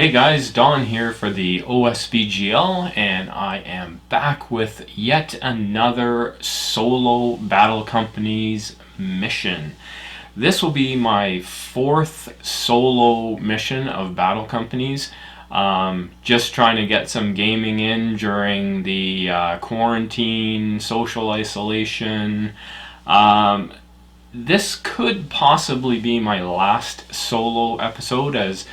Hey guys, Don here for the OSBGL, and I am back with yet another solo Battle Companies mission. This will be my fourth solo mission of Battle Companies. Just trying to get some gaming in during the quarantine, social isolation. This could possibly be my last solo episode, as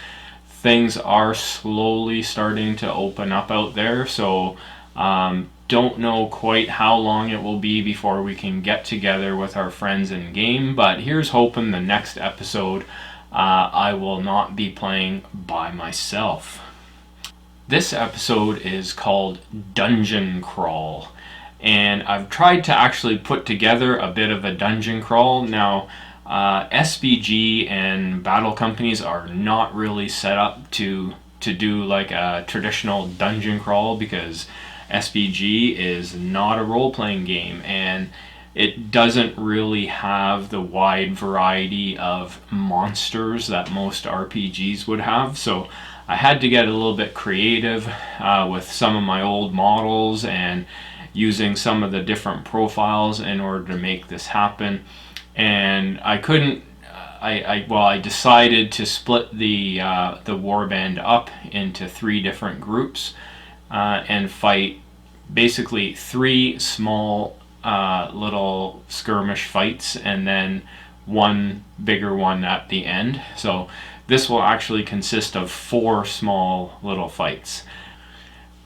things are slowly starting to open up out there, so don't know quite how long it will be before we can get together with our friends in game, but here's hoping the next episode I will not be playing by myself. This episode is called Dungeon Crawl, and I've tried to actually put together a bit of a dungeon crawl. Now, SBG and Battle Companies are not really set up to do like a traditional dungeon crawl, because SBG is not a role-playing game and it doesn't really have the wide variety of monsters that most RPGs would have. So I had to get a little bit creative with some of my old models and using some of the different profiles in order to make this happen. And I couldn't. I decided to split the warband up into three different groups and fight basically three small little skirmish fights, and then one bigger one at the end. So this will actually consist of four small little fights.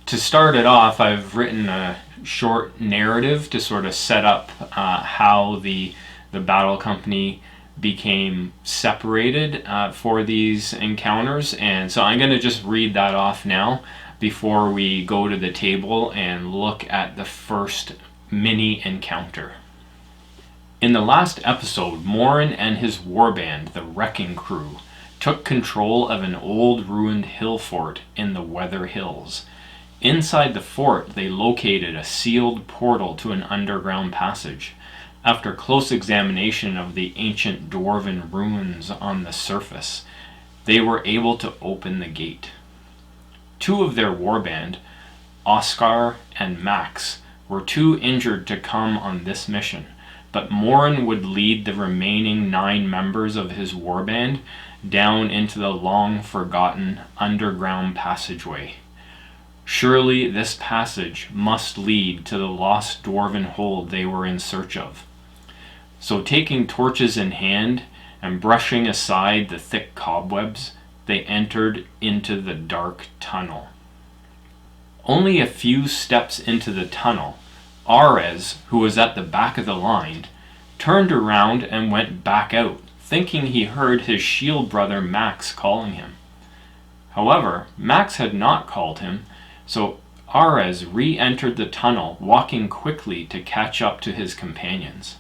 To start it off, I've written a short narrative to sort of set up how the battle company became separated for these encounters, and so I'm going to just read that off now before we go to the table and look at the first mini encounter. In the last episode, Morin and his warband, the Wrecking Crew, took control of an old ruined hill fort in the Weather Hills. Inside the fort, they located a sealed portal to an underground passage. After close examination of the ancient Dwarven ruins on the surface, they were able to open the gate. Two of their warband, Oscar and Max, were too injured to come on this mission, but Morin would lead the remaining 9 members of his warband down into the long-forgotten underground passageway. Surely this passage must lead to the lost Dwarven hold they were in search of. So taking torches in hand and brushing aside the thick cobwebs, they entered into the dark tunnel. Only a few steps into the tunnel, Ares, who was at the back of the line, turned around and went back out, thinking he heard his shield brother Max calling him. However, Max had not called him, so Ares re-entered the tunnel, walking quickly to catch up to his companions.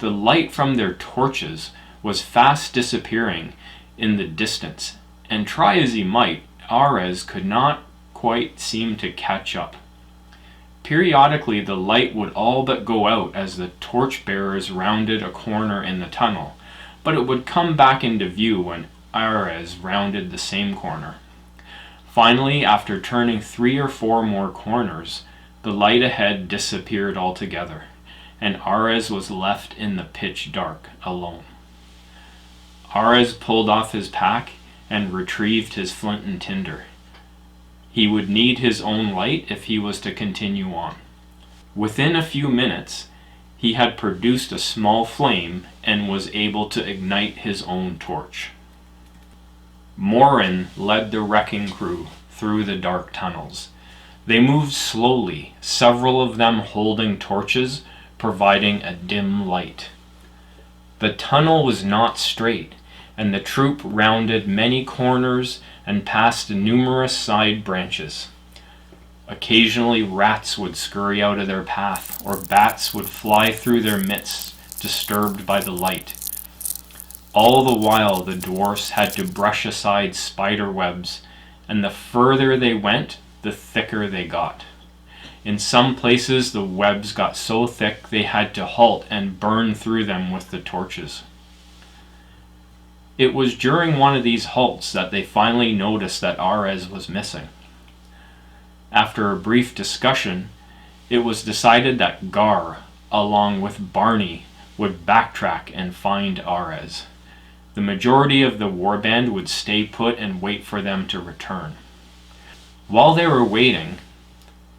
The light from their torches was fast disappearing in the distance, and try as he might, Ares could not quite seem to catch up. Periodically the light would all but go out as the torchbearers rounded a corner in the tunnel, but it would come back into view when Ares rounded the same corner. Finally, after turning 3 or 4 more corners, the light ahead disappeared altogether, and Ares was left in the pitch dark alone. Ares pulled off his pack and retrieved his flint and tinder. He would need his own light if he was to continue on. Within a few minutes, he had produced a small flame and was able to ignite his own torch. Morin led the Wrecking Crew through the dark tunnels. They moved slowly, several of them holding torches, providing a dim light. The tunnel was not straight, and the troop rounded many corners and passed numerous side branches. Occasionally rats would scurry out of their path, or bats would fly through their midst, disturbed by the light. All the while the dwarfs had to brush aside spider webs, and the further they went, the thicker they got. In some places the webs got so thick they had to halt and burn through them with the torches. It was during one of these halts that they finally noticed that Arez was missing. After a brief discussion, it was decided that Gar, along with Barney, would backtrack and find Arez. The majority of the warband would stay put and wait for them to return. While they were waiting,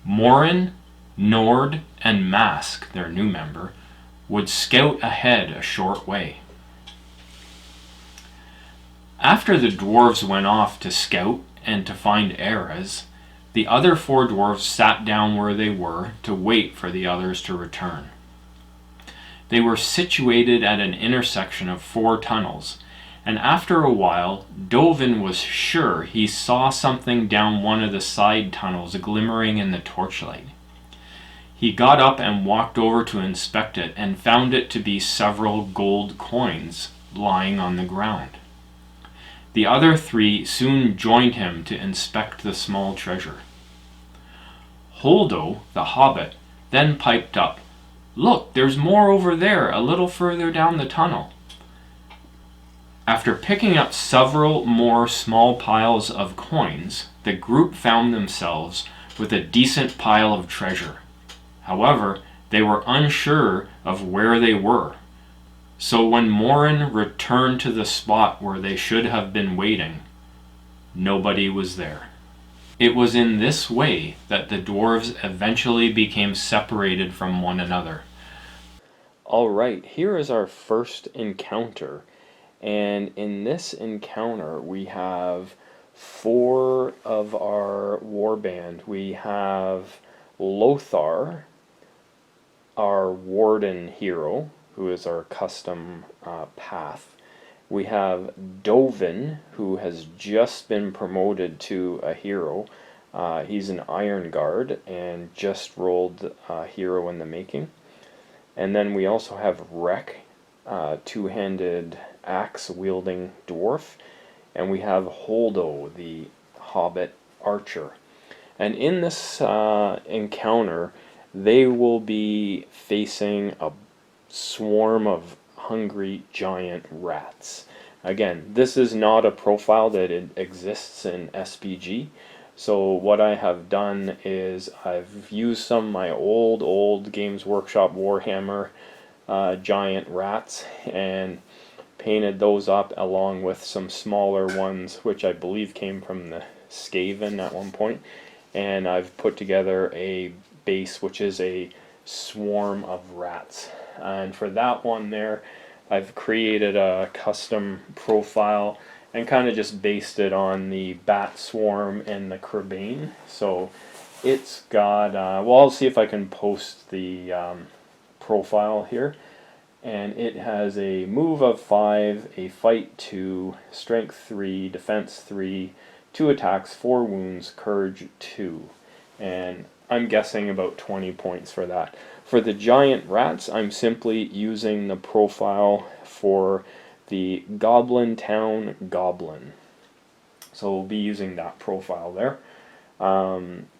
Morin, Nord, and Mask, their new member, would scout ahead a short way. After the dwarves went off to scout and to find Arez, the other 4 dwarves sat down where they were to wait for the others to return. They were situated at an intersection of 4 tunnels, and after a while, Dovin was sure he saw something down one of the side tunnels glimmering in the torchlight. He got up and walked over to inspect it and found it to be several gold coins lying on the ground. The other 3 soon joined him to inspect the small treasure. Holdo, the hobbit, then piped up, "Look, there's more over there, a little further down the tunnel." After picking up several more small piles of coins, the group found themselves with a decent pile of treasure. However, they were unsure of where they were. So when Morin returned to the spot where they should have been waiting, nobody was there. It was in this way that the dwarves eventually became separated from one another. Alright, here is our first encounter. And in this encounter we have 4 of our warband. We have Lothar, our warden hero, who is our custom path. We have Dovin, who has just been promoted to a hero. He's an Iron Guard and just rolled a hero in the making. And then we also have Rek, two-handed axe-wielding dwarf. And we have Holdo, the hobbit archer. And in this encounter, they will be facing a swarm of hungry giant rats. Again, this is not a profile that exists in SBG. So what I have done is I've used some of my old Games Workshop Warhammer giant rats and painted those up along with some smaller ones, which I believe came from the Skaven at one point. And I've put together a base which is a swarm of rats. And for that one there, I've created a custom profile and kind of just based it on the bat swarm and the Kerbane. So it's got, well, I'll see if I can post the profile here. And it has a move of 5, a fight 2, strength 3, defense 3, 2 attacks, 4 wounds, courage 2. And I'm guessing about 20 points for that. For the giant rats, I'm simply using the profile for the Goblin Town Goblin. So we'll be using that profile there.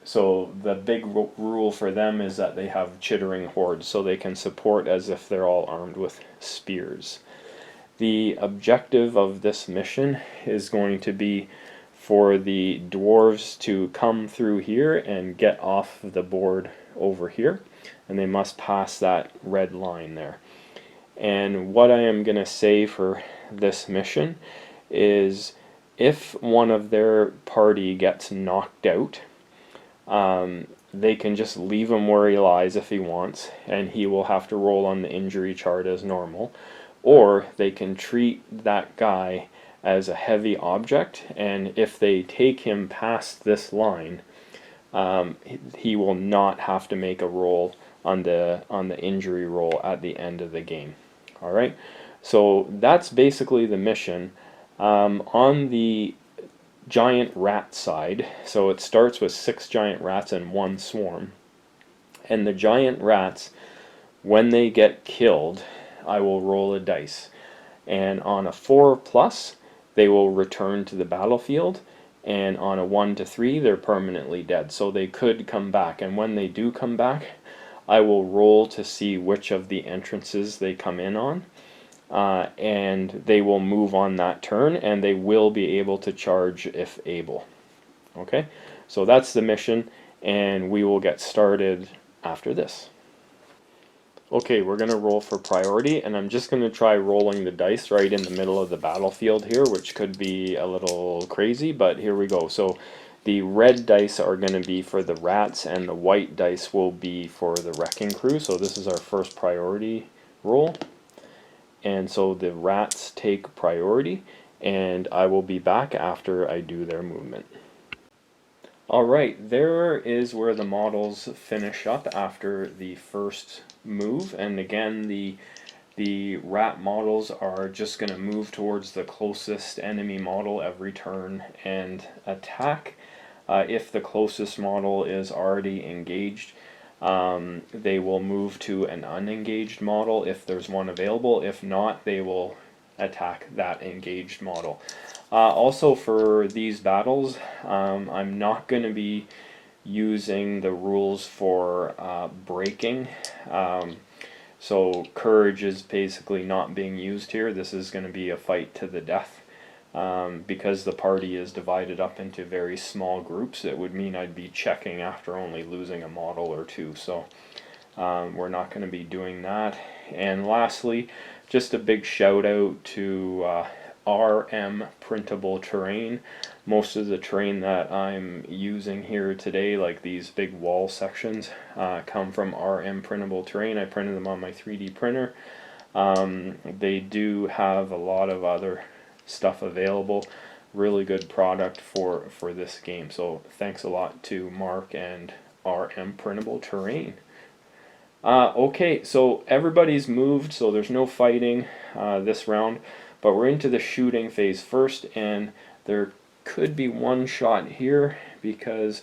So the big rule for them is that they have chittering hordes, so they can support as if they're all armed with spears. The objective of this mission is going to be for the dwarves to come through here and get off the board over here, and they must pass that red line there. And what I am going to say for this mission is if one of their party gets knocked out, they can just leave him where he lies if he wants, and he will have to roll on the injury chart as normal, or they can treat that guy as a heavy object, and if they take him past this line, he will not have to make a roll on the injury roll at the end of the game. All right, so that's basically the mission. On the giant rat side, so it starts with 6 giant rats and 1 swarm, and the giant rats, when they get killed, I will roll a dice, and on a 4+, they will return to the battlefield, and on a 1 to 3, they're permanently dead. So they could come back, and when they do come back, I will roll to see which of the entrances they come in on. and they will move on that turn, and they will be able to charge if able. Okay, so that's the mission, and we will get started after this. Okay, we're going to roll for priority, and I'm just going to try rolling the dice right in the middle of the battlefield here, which could be a little crazy, but here we go. So the red dice are going to be for the rats, and the white dice will be for the wrecking crew. So this is our first priority roll. And so the rats take priority, and I will be back after I do their movement. Alright, there is where the models finish up after the first move, and again the rat models are just going to move towards the closest enemy model every turn and attack. If the closest model is already engaged, they will move to an unengaged model if there's one available. If not, they will attack that engaged model. Also for these battles, I'm not going to be using the rules for breaking. So courage is basically not being used here. This is going to be a fight to the death. Because the party is divided up into very small groups, it would mean I'd be checking after only losing a model or two. So we're not going to be doing that. And lastly, just a big shout out to RM printable terrain. Most of the terrain that I'm using here today, like these big wall sections, come from RM printable terrain. I printed them on my 3D printer. They do have a lot of other stuff available. Really good product for this game. So thanks a lot to Mark and RM printable terrain. Okay, so everybody's moved, so there's no fighting this round, but we're into the shooting phase first, and there could be one shot here because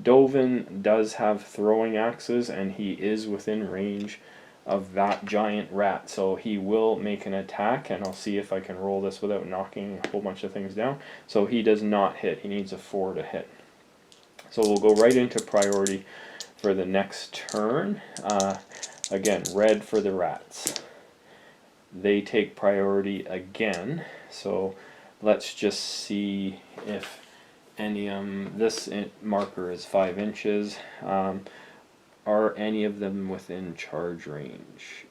Dovin does have throwing axes, and he is within range of that giant rat, so he will make an attack, and I'll see if I can roll this without knocking a whole bunch of things down. So he does not hit. He needs a 4 to hit. So we'll go right into priority for the next turn. Again, red for the rats. They take priority again, so let's just see if any this marker is 5 inches. Are any of them within charge range?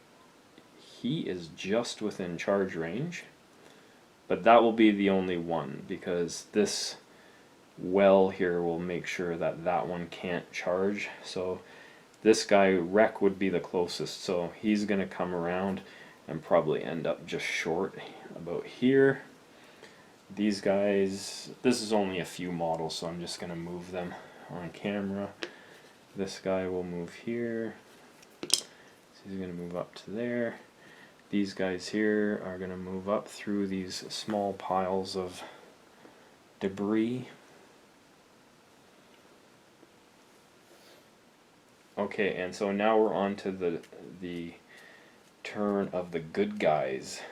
He is just within charge range, but that will be the only one, because this well here will make sure that that one can't charge. So this guy, Wreck, would be the closest, so he's going to come around and probably end up just short about here. These guys, this is only a few models, so I'm just going to move them on camera. This guy will move here, so he's going to move up to there. These guys here are going to move up through these small piles of debris. Okay, and so now we're on to the turn of the good guys.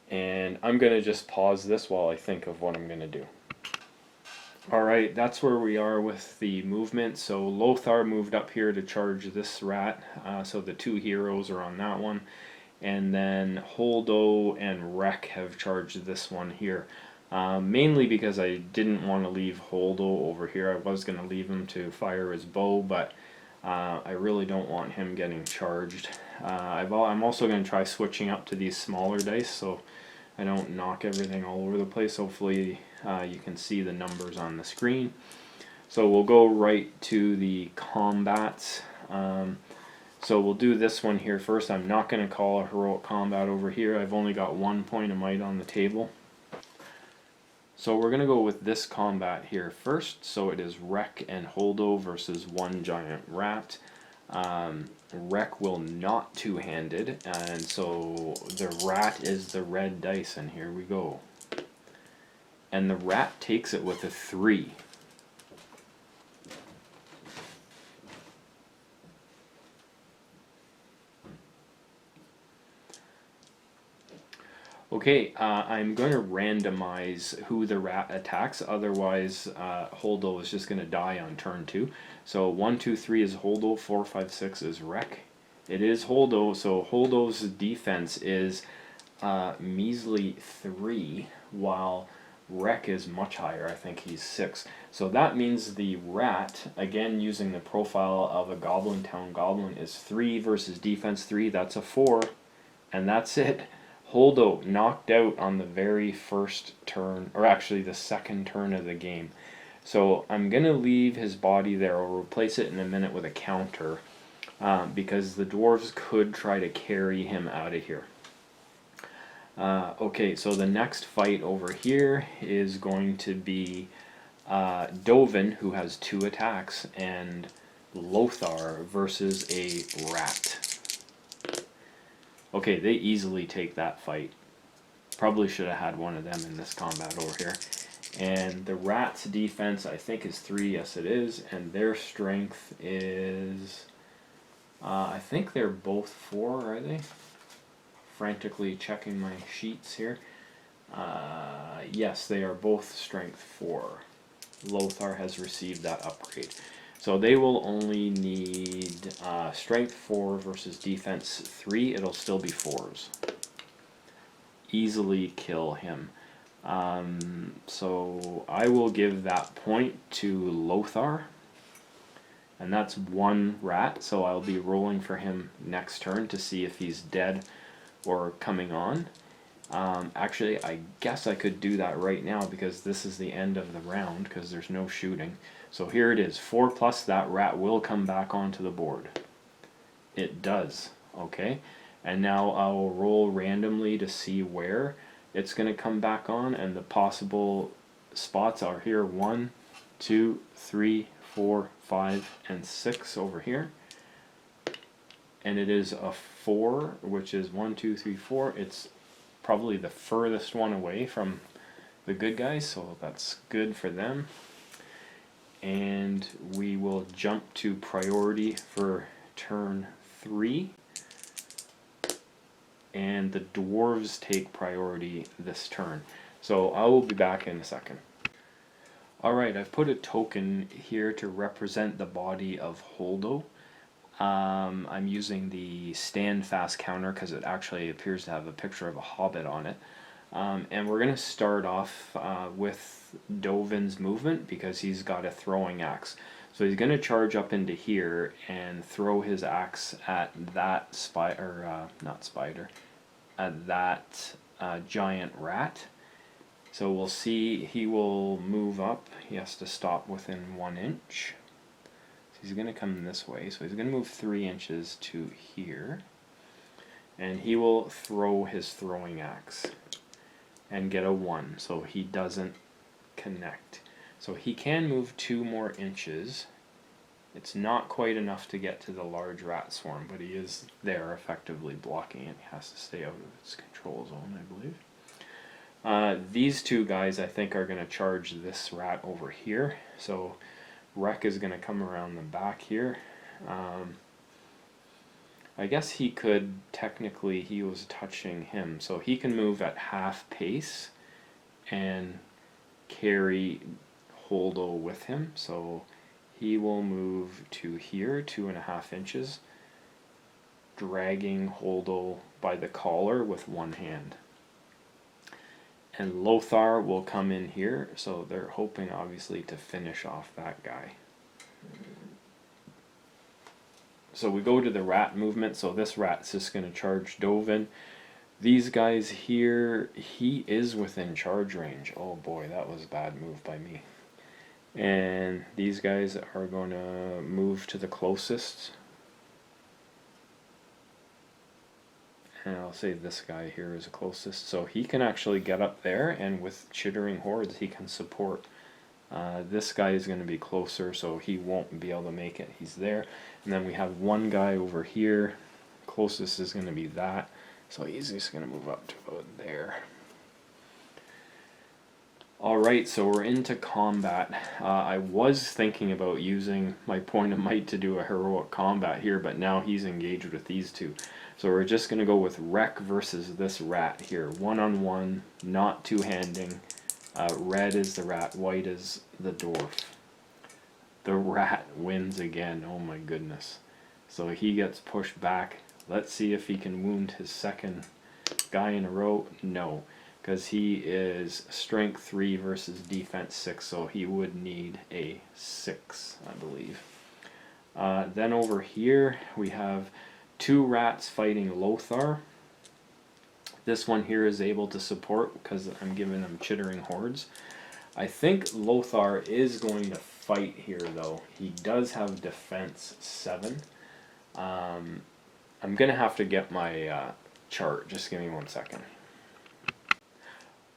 And I'm going to just pause this while I think of what I'm going to do. Alright, that's where we are with the movement. So Lothar moved up here to charge this rat, so the 2 heroes are on that one. And then Holdo and Wreck have charged this one here. Mainly because I didn't want to leave Holdo over here. I was going to leave him to fire his bow, but I really don't want him getting charged. I'm also going to try switching up to these smaller dice so I don't knock everything all over the place. Hopefully you can see the numbers on the screen. So we'll go right to the combats. So we'll do this one here first. I'm not going to call a heroic combat over here. I've only got 1 point of might on the table. So we're going to go with this combat here first. So it is Wreck and Holdo versus 1 giant rat. Wreck will not two-handed, and so the rat is the red dice, and here we go. And the rat takes it with a 3. Okay, I'm going to randomize who the rat attacks, otherwise Holdo is just going to die on turn 2. So 1, 2, 3 is Holdo, 4, 5, 6 is Wreck, It is Holdo, so Holdo's defense is measly 3, while Wreck is much higher. I think he's 6. So that means the rat, again using the profile of a Goblin Town Goblin, is 3 versus defense 3. That's a 4. And that's it. Holdo knocked out on the very first turn, or actually the second turn of the game. So I'm going to leave his body there. I'll replace it in a minute with a counter, because the dwarves could try to carry him out of here. Okay, so the next fight over here is going to be Dovin, who has 2 attacks, and Lothar versus a rat. Okay, they easily take that fight. Probably should have had one of them in this combat over here. And the rat's defense, I think, is 3. Yes, it is. And their strength is... I think they're both 4, are they? Frantically checking my sheets here. Yes, they are both strength 4. Lothar has received that upgrade. So they will only need strength 4 versus defense 3. It'll still be 4s. Easily kill him. So I will give that point to Lothar. And that's 1 rat, so I'll be rolling for him next turn to see if he's dead or coming on. Actually, I guess I could do that right now because this is the end of the round because there's no shooting. So here it is, 4 plus that rat will come back onto the board. It does, okay? And now I will roll randomly to see where it's going to come back on, and the possible spots are here, 1, 2, 3, 4, 5, and 6 over here. And it is a 4, which is 1, 2, 3, 4. It's probably the furthest one away from the good guys, so that's good for them. And we will jump to priority for turn 3. And the dwarves take priority this turn. So I will be back in a second. Alright, I've put a token here to represent the body of Holdo. I'm using the stand fast counter because it actually appears to have a picture of a hobbit on it. And we're going to start off with Dovin's movement because he's got a throwing axe. So he's going to charge up into here and throw his axe at that at that giant rat. So we'll see, he will move up. He has to stop within 1 inch. So he's going to come this way. So he's going to move 3 inches to here. And he will throw his throwing axe and get a 1. So he doesn't connect. So he can move 2 more inches. It's not quite enough to get to the large rat swarm, but he is there effectively blocking it. He has to stay out of its control zone, I believe. These 2 guys I think are going to charge this rat over here. So Wreck is going to come around the back here. I guess he could, technically he was touching him, so he can move at half pace and carry Holdo with him. So he will move to here, 2.5 inches, dragging Holdo by the collar with 1 hand. And Lothar will come in here, so they're hoping obviously to finish off that guy. So we go to the rat movement, so this rat's just going to charge Dovin. These guys here, he is within charge range. Oh boy, that was a bad move by me. And these guys are going to move to the closest. And I'll say this guy here is the closest. So he can actually get up there, and with Chittering Hordes he can support. This guy is going to be closer, so he won't be able to make it. He's there. And then we have 1 guy over here. Closest is going to be that. So he's just going to move up to about there. Alright, so we're into combat. I was thinking about using my point of might to do a heroic combat here, but now he's engaged with these 2. So we're just going to go with Wreck versus this rat here. 1-on-1, not 2-handing. Red is the rat, white is the dwarf. The rat wins again, oh my goodness. So he gets pushed back. Let's see if he can wound his second guy in a row. No, because he is strength 3 versus defense 6, so he would need a 6, I believe. Then over here we have 2 rats fighting Lothar. This one here is able to support because I'm giving them chittering hordes. I think Lothar is going to fight here though. He does have defense 7. I'm going to have to get my chart. Just give me 1 second.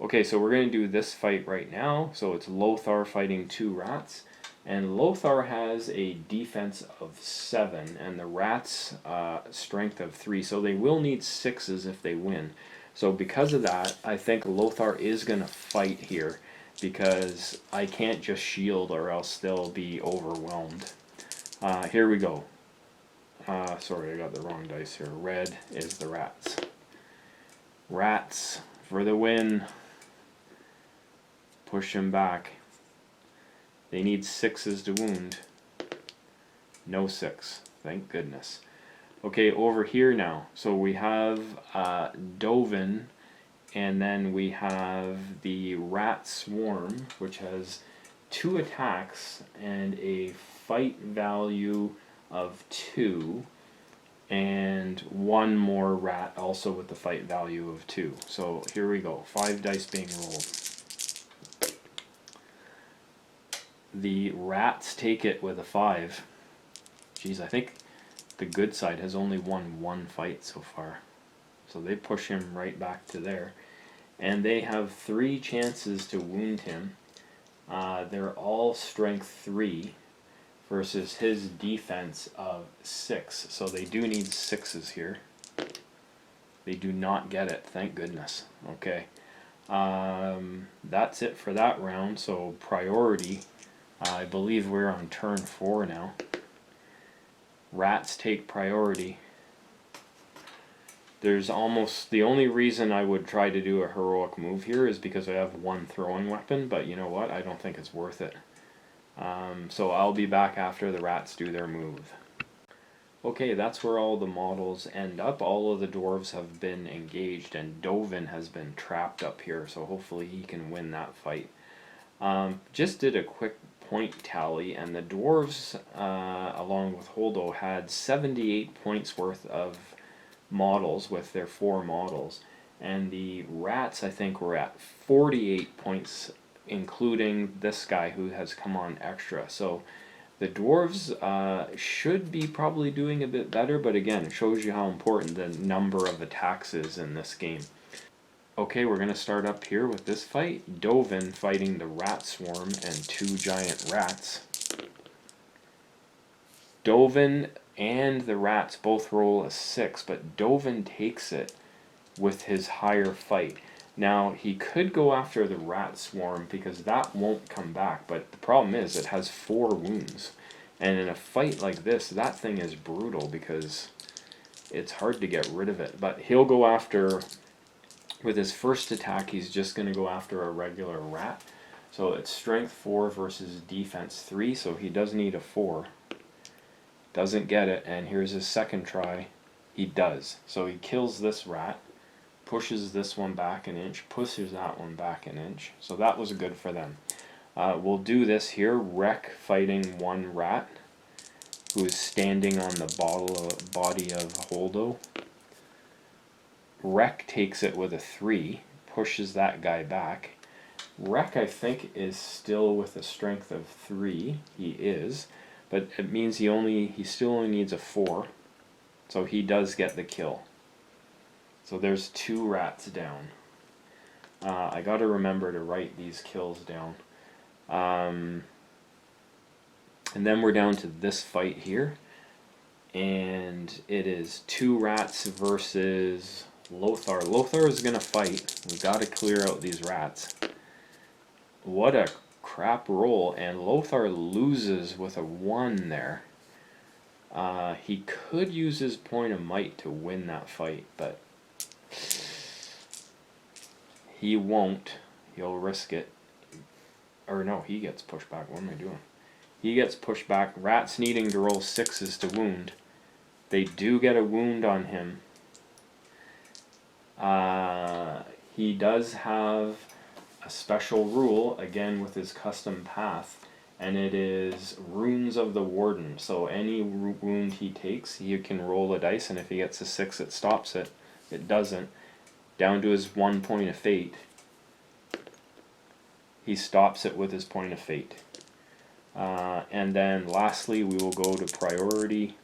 Okay, so we're going to do this fight right now. So it's Lothar fighting 2 rats. And Lothar has a defense of 7 and the rats strength of 3. So they will need 6s if they win. So because of that, I think Lothar is going to fight here because I can't just shield or else they'll be overwhelmed. Here we go. Sorry, I got the wrong dice here. Red is the rats. Rats for the win. Push him back. They need 6s to wound. No 6. Thank goodness. Okay, over here now. So we have Dovin, and then we have the Rat Swarm, which has 2 attacks and a fight value of 2, and 1 more rat also with the fight value of 2. So here we go. 5 dice being rolled. The rats take it with a 5. Jeez, I think the good side has only won 1 fight so far. So they push him right back to there. And they have 3 chances to wound him. They're all strength 3 versus his defense of 6. So they do need 6s here. They do not get it, thank goodness. Okay. That's it for that round. So priority. I believe we're on turn 4 now. Rats take priority. There's almost the only reason I would try to do a heroic move here is because I have 1 throwing weapon, but you know what? I don't think it's worth it. So I'll be back after the rats do their move. Okay, that's where all the models end up. All of the dwarves have been engaged and Dovin has been trapped up here, so hopefully he can win that fight. Just did a quick point tally, and the dwarves, along with Holdo, had 78 points worth of models with their 4 models, and the rats I think were at 48 points, including this guy who has come on extra. So the dwarves should be probably doing a bit better, but again, it shows you how important the number of attacks is in this game. Okay, we're going to start up here with this fight. Dovin fighting the rat swarm and 2 giant rats. Dovin and the rats both roll a 6, but Dovin takes it with his higher fight. Now, he could go after the rat swarm because that won't come back, but the problem is it has 4 wounds. And in a fight like this, that thing is brutal because it's hard to get rid of it. But he'll go after... With his first attack, he's just going to go after a regular rat. So it's strength 4 versus defense 3, so he does need a 4. Doesn't get it, and here's his second try. He does. So he kills this rat, pushes this one back an inch, pushes that one back an inch. So that was good for them. We'll do this here. Wreck fighting 1 rat who is standing on the body of Holdo. Wreck takes it with a 3, pushes that guy back. Wreck, I think, is still with a strength of 3. He is, but it means he still only needs a 4, so he does get the kill. So there's 2 rats down. I got to remember to write these kills down. And then we're down to this fight here, and it is 2 rats versus Lothar. Lothar is going to fight. We've got to clear out these rats. What a crap roll, and Lothar loses with a 1 there. He could use his point of might to win that fight, but he won't. He'll risk it. Or no, he gets pushed back. What am I doing? He gets pushed back. Rats needing to roll 6s to wound. They do get a wound on him. He does have a special rule, again with his custom path, and it is Runes of the Warden. So any wound he takes, he can roll a dice, and if he gets a 6 it stops it. It doesn't. Down to his 1 point of fate, he stops it with his point of fate. And then lastly we will go to priority,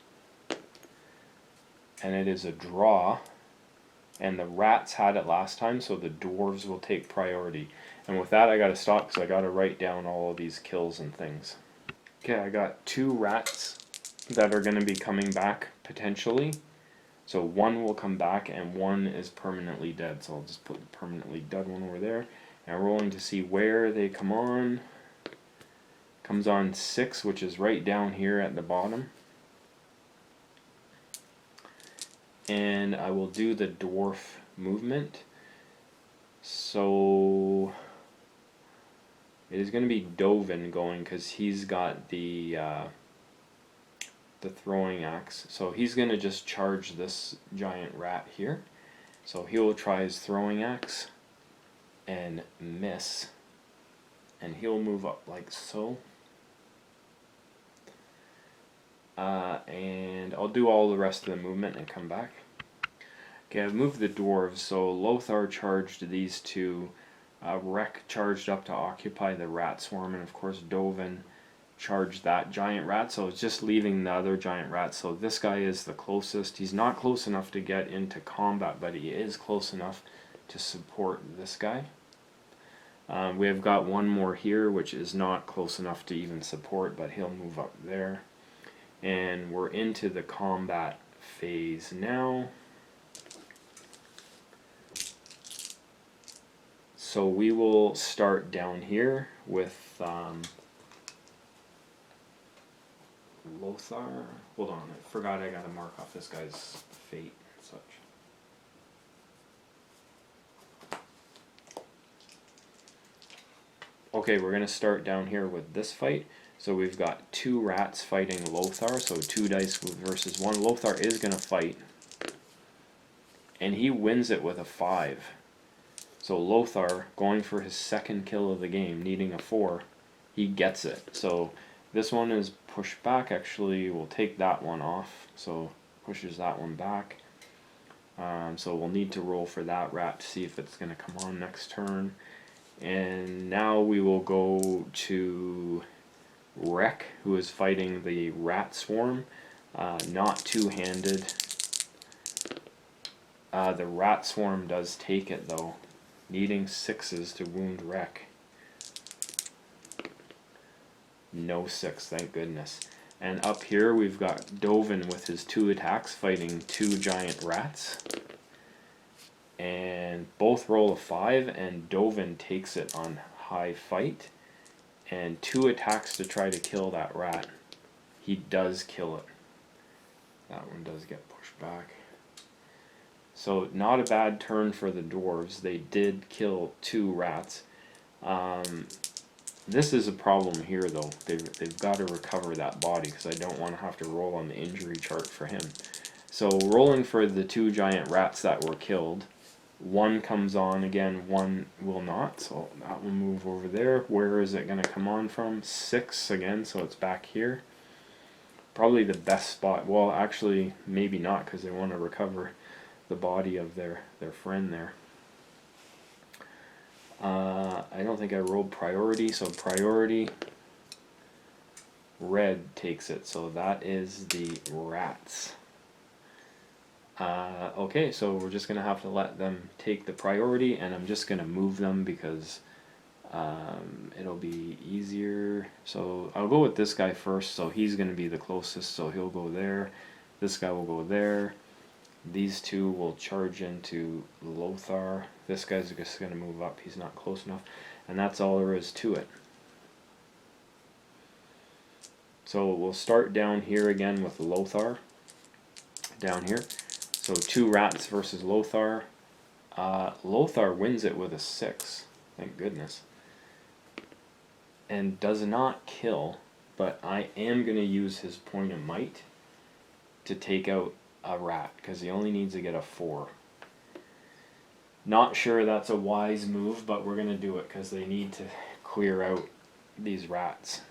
and it is a draw, and the rats had it last time, so the dwarves will take priority. And with that I gotta stop because I gotta write down all of these kills and things. Okay, I got 2 rats that are gonna be coming back potentially. So 1 will come back and 1 is permanently dead. So I'll just put the permanently dead one over there. And I'm rolling to see where they come on. Comes on 6, which is right down here at the bottom. And I will do the dwarf movement. So it is going to be Dovin going because he's got the throwing axe. So he's going to just charge this giant rat here. So he will try his throwing axe and miss. And he'll move up like so. And I'll do all the rest of the movement and come back. Okay, I've moved the dwarves, so Lothar charged these 2. Rek charged up to occupy the rat swarm, and of course Dovin charged that giant rat, so it's just leaving the other giant rat. So this guy is the closest. He's not close enough to get into combat, but he is close enough to support this guy. We have got 1 more here, which is not close enough to even support, but he'll move up there. And we're into the combat phase now. So we will start down here with Lothar. Hold on, I forgot I gotta mark off this guy's fate and such. Okay, we're gonna start down here with this fight. So we've got 2 rats fighting Lothar, so 2 dice versus 1. Lothar is going to fight, and he wins it with a 5. So Lothar, going for his 2nd kill of the game, needing a 4, he gets it. So this one is pushed back. Actually, we'll take that one off, so pushes that one back. So we'll need to roll for that rat to see if it's going to come on next turn. And now we will go to Rek, who is fighting the rat swarm, not two-handed. The rat swarm does take it though, needing 6s to wound Rek. No 6, thank goodness. And up here we've got Dovin with his 2 attacks fighting 2 giant rats. And both roll a 5, and Dovin takes it on high fight. And 2 attacks to try to kill that rat. He does kill it. That one does get pushed back. So not a bad turn for the dwarves. They did kill 2 rats. This is a problem here though. They've got to recover that body because I don't want to have to roll on the injury chart for him. So rolling for the 2 giant rats that were killed. 1 comes on again, 1 will not, so that will move over there. Where is it going to come on from? 6 again, so it's back here. Probably the best spot. Well, actually, maybe not, because they want to recover the body of their friend there. I don't think I rolled priority, so priority, red takes it, so that is the rats. Okay, so we're just going to have to let them take the priority, and I'm just going to move them because it'll be easier. So I'll go with this guy first, so he's going to be the closest, so he'll go there. This guy will go there. These 2 will charge into Lothar. This guy's just going to move up, he's not close enough, and that's all there is to it. So we'll start down here again with Lothar. Down here. So 2 rats versus Lothar. Lothar wins it with a 6. Thank goodness. And does not kill, but I am going to use his point of might to take out a rat, because he only needs to get a 4. Not sure that's a wise move, but we're going to do it because they need to clear out these rats.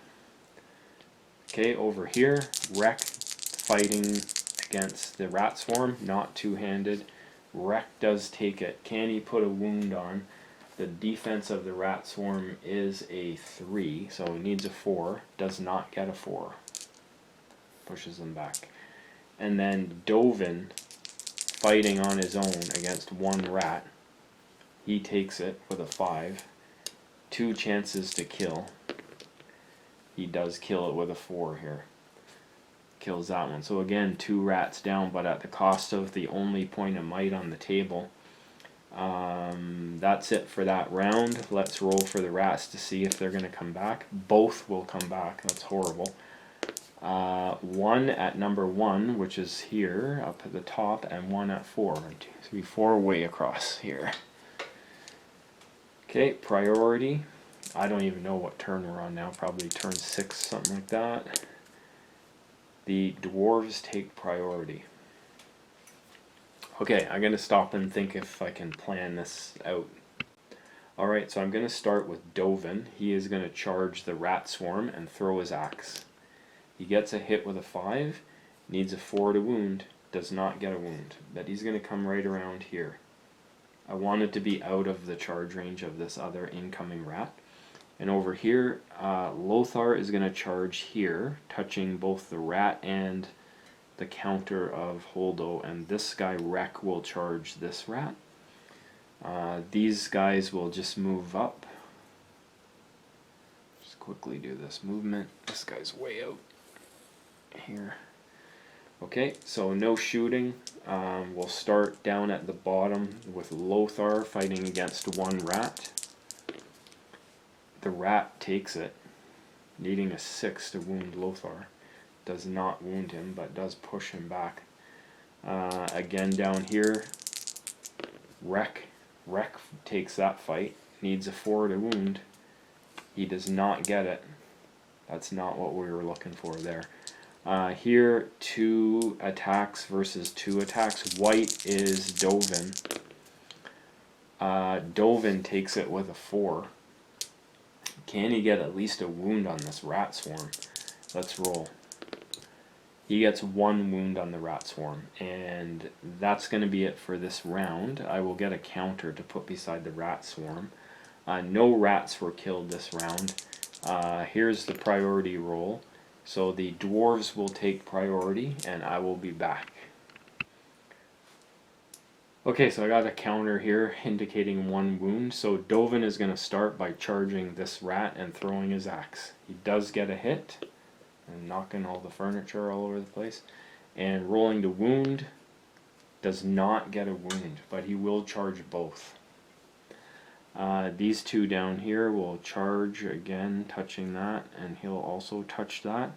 Okay, over here, Wreck fighting against the rat swarm, not two-handed. Wreck does take it. Can he put a wound on? The defense of the rat swarm is a 3, so he needs a 4. Does not get a 4. Pushes them back. And then Dovin fighting on his own against one rat. He takes it with a 5. 2 chances to kill. He does kill it with a 4 here. Kills that one. So again, 2 rats down, but at the cost of the only point of might on the table. That's it for that round. Let's roll for the rats to see if they're going to come back. Both will come back. That's horrible. 1 at number 1, which is here up at the top, and 1 at 4. 1, 2, 3, 4 way across here. Okay, priority. I don't even know what turn we're on now. Probably turn 6, something like that. The dwarves take priority. Okay, I'm going to stop and think if I can plan this out. Alright, so I'm going to start with Dovin. He is going to charge the rat swarm and throw his axe. He gets a hit with a 5, needs a 4 to wound, does not get a wound, but he's going to come right around here. I want it to be out of the charge range of this other incoming rat. And over here, Lothar is going to charge here, touching both the rat and the counter of Holdo, and this guy Wreck will charge this rat. These guys will just move up. Just quickly do this movement. This guy's way out here. Okay, so no shooting. We'll start down at the bottom with Lothar fighting against one rat. The rat takes it, needing a 6 to wound Lothar. Does not wound him, but does push him back. Again down here, Wreck takes that fight, needs a 4 to wound. He does not get it. That's not what we were looking for there. Here, 2 attacks versus 2 attacks. White is Dovin. Dovin takes it with a 4. Can he get at least a wound on this rat swarm? Let's roll. He gets 1 wound on the rat swarm, and that's going to be it for this round. I will get a counter to put beside the rat swarm. No rats were killed this round. Here's the priority roll. So the dwarves will take priority, and I will be back. Okay, so I got a counter here indicating 1 wound. So Dovin is going to start by charging this rat and throwing his axe. He does get a hit, and knocking all the furniture all over the place. And rolling to wound, does not get a wound, but he will charge both. These 2 down here will charge again, touching that, and he'll also touch that.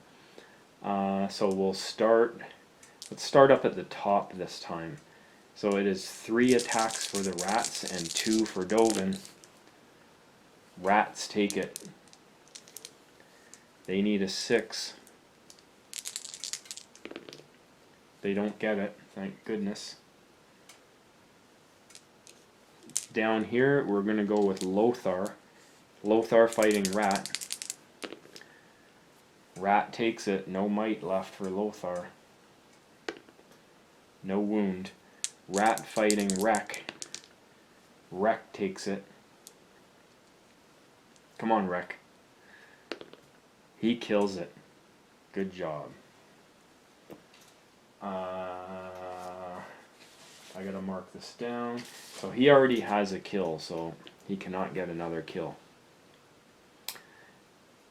So we'll start, let's start up at the top this time. So it is 3 attacks for the rats and 2 for Dovin. Rats take it. They need a 6. They don't get it, thank goodness. Down here, we're going to go with Lothar. Lothar fighting Rat. Rat takes it, no might left for Lothar. No wound. Rat fighting Wreck. Wreck takes it. Come on, Wreck. He kills it. Good job. I gotta mark this down. So he already has a kill, so he cannot get another kill.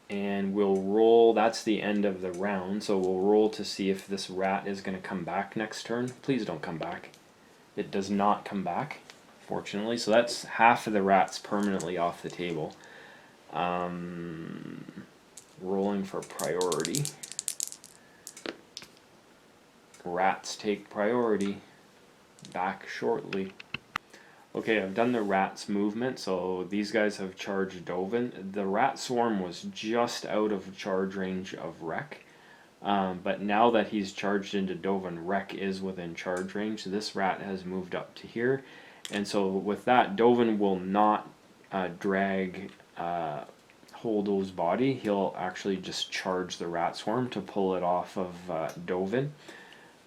And we'll roll, that's the end of the round, so we'll roll to see if this rat is going to come back next turn. Please don't come back. It does not come back, fortunately, so that's half of the rats permanently off the table. Rolling for priority. Rats take priority. Back shortly. Okay, I've done the rats movement, so these guys have charged Dovin. The rat swarm was just out of charge range of Wreck. But now that he's charged into Dovin, Wreck is within charge range. This rat has moved up to here. And so with that, Dovin will not drag Holdo's body. He'll actually just charge the rat swarm to pull it off of Dovin.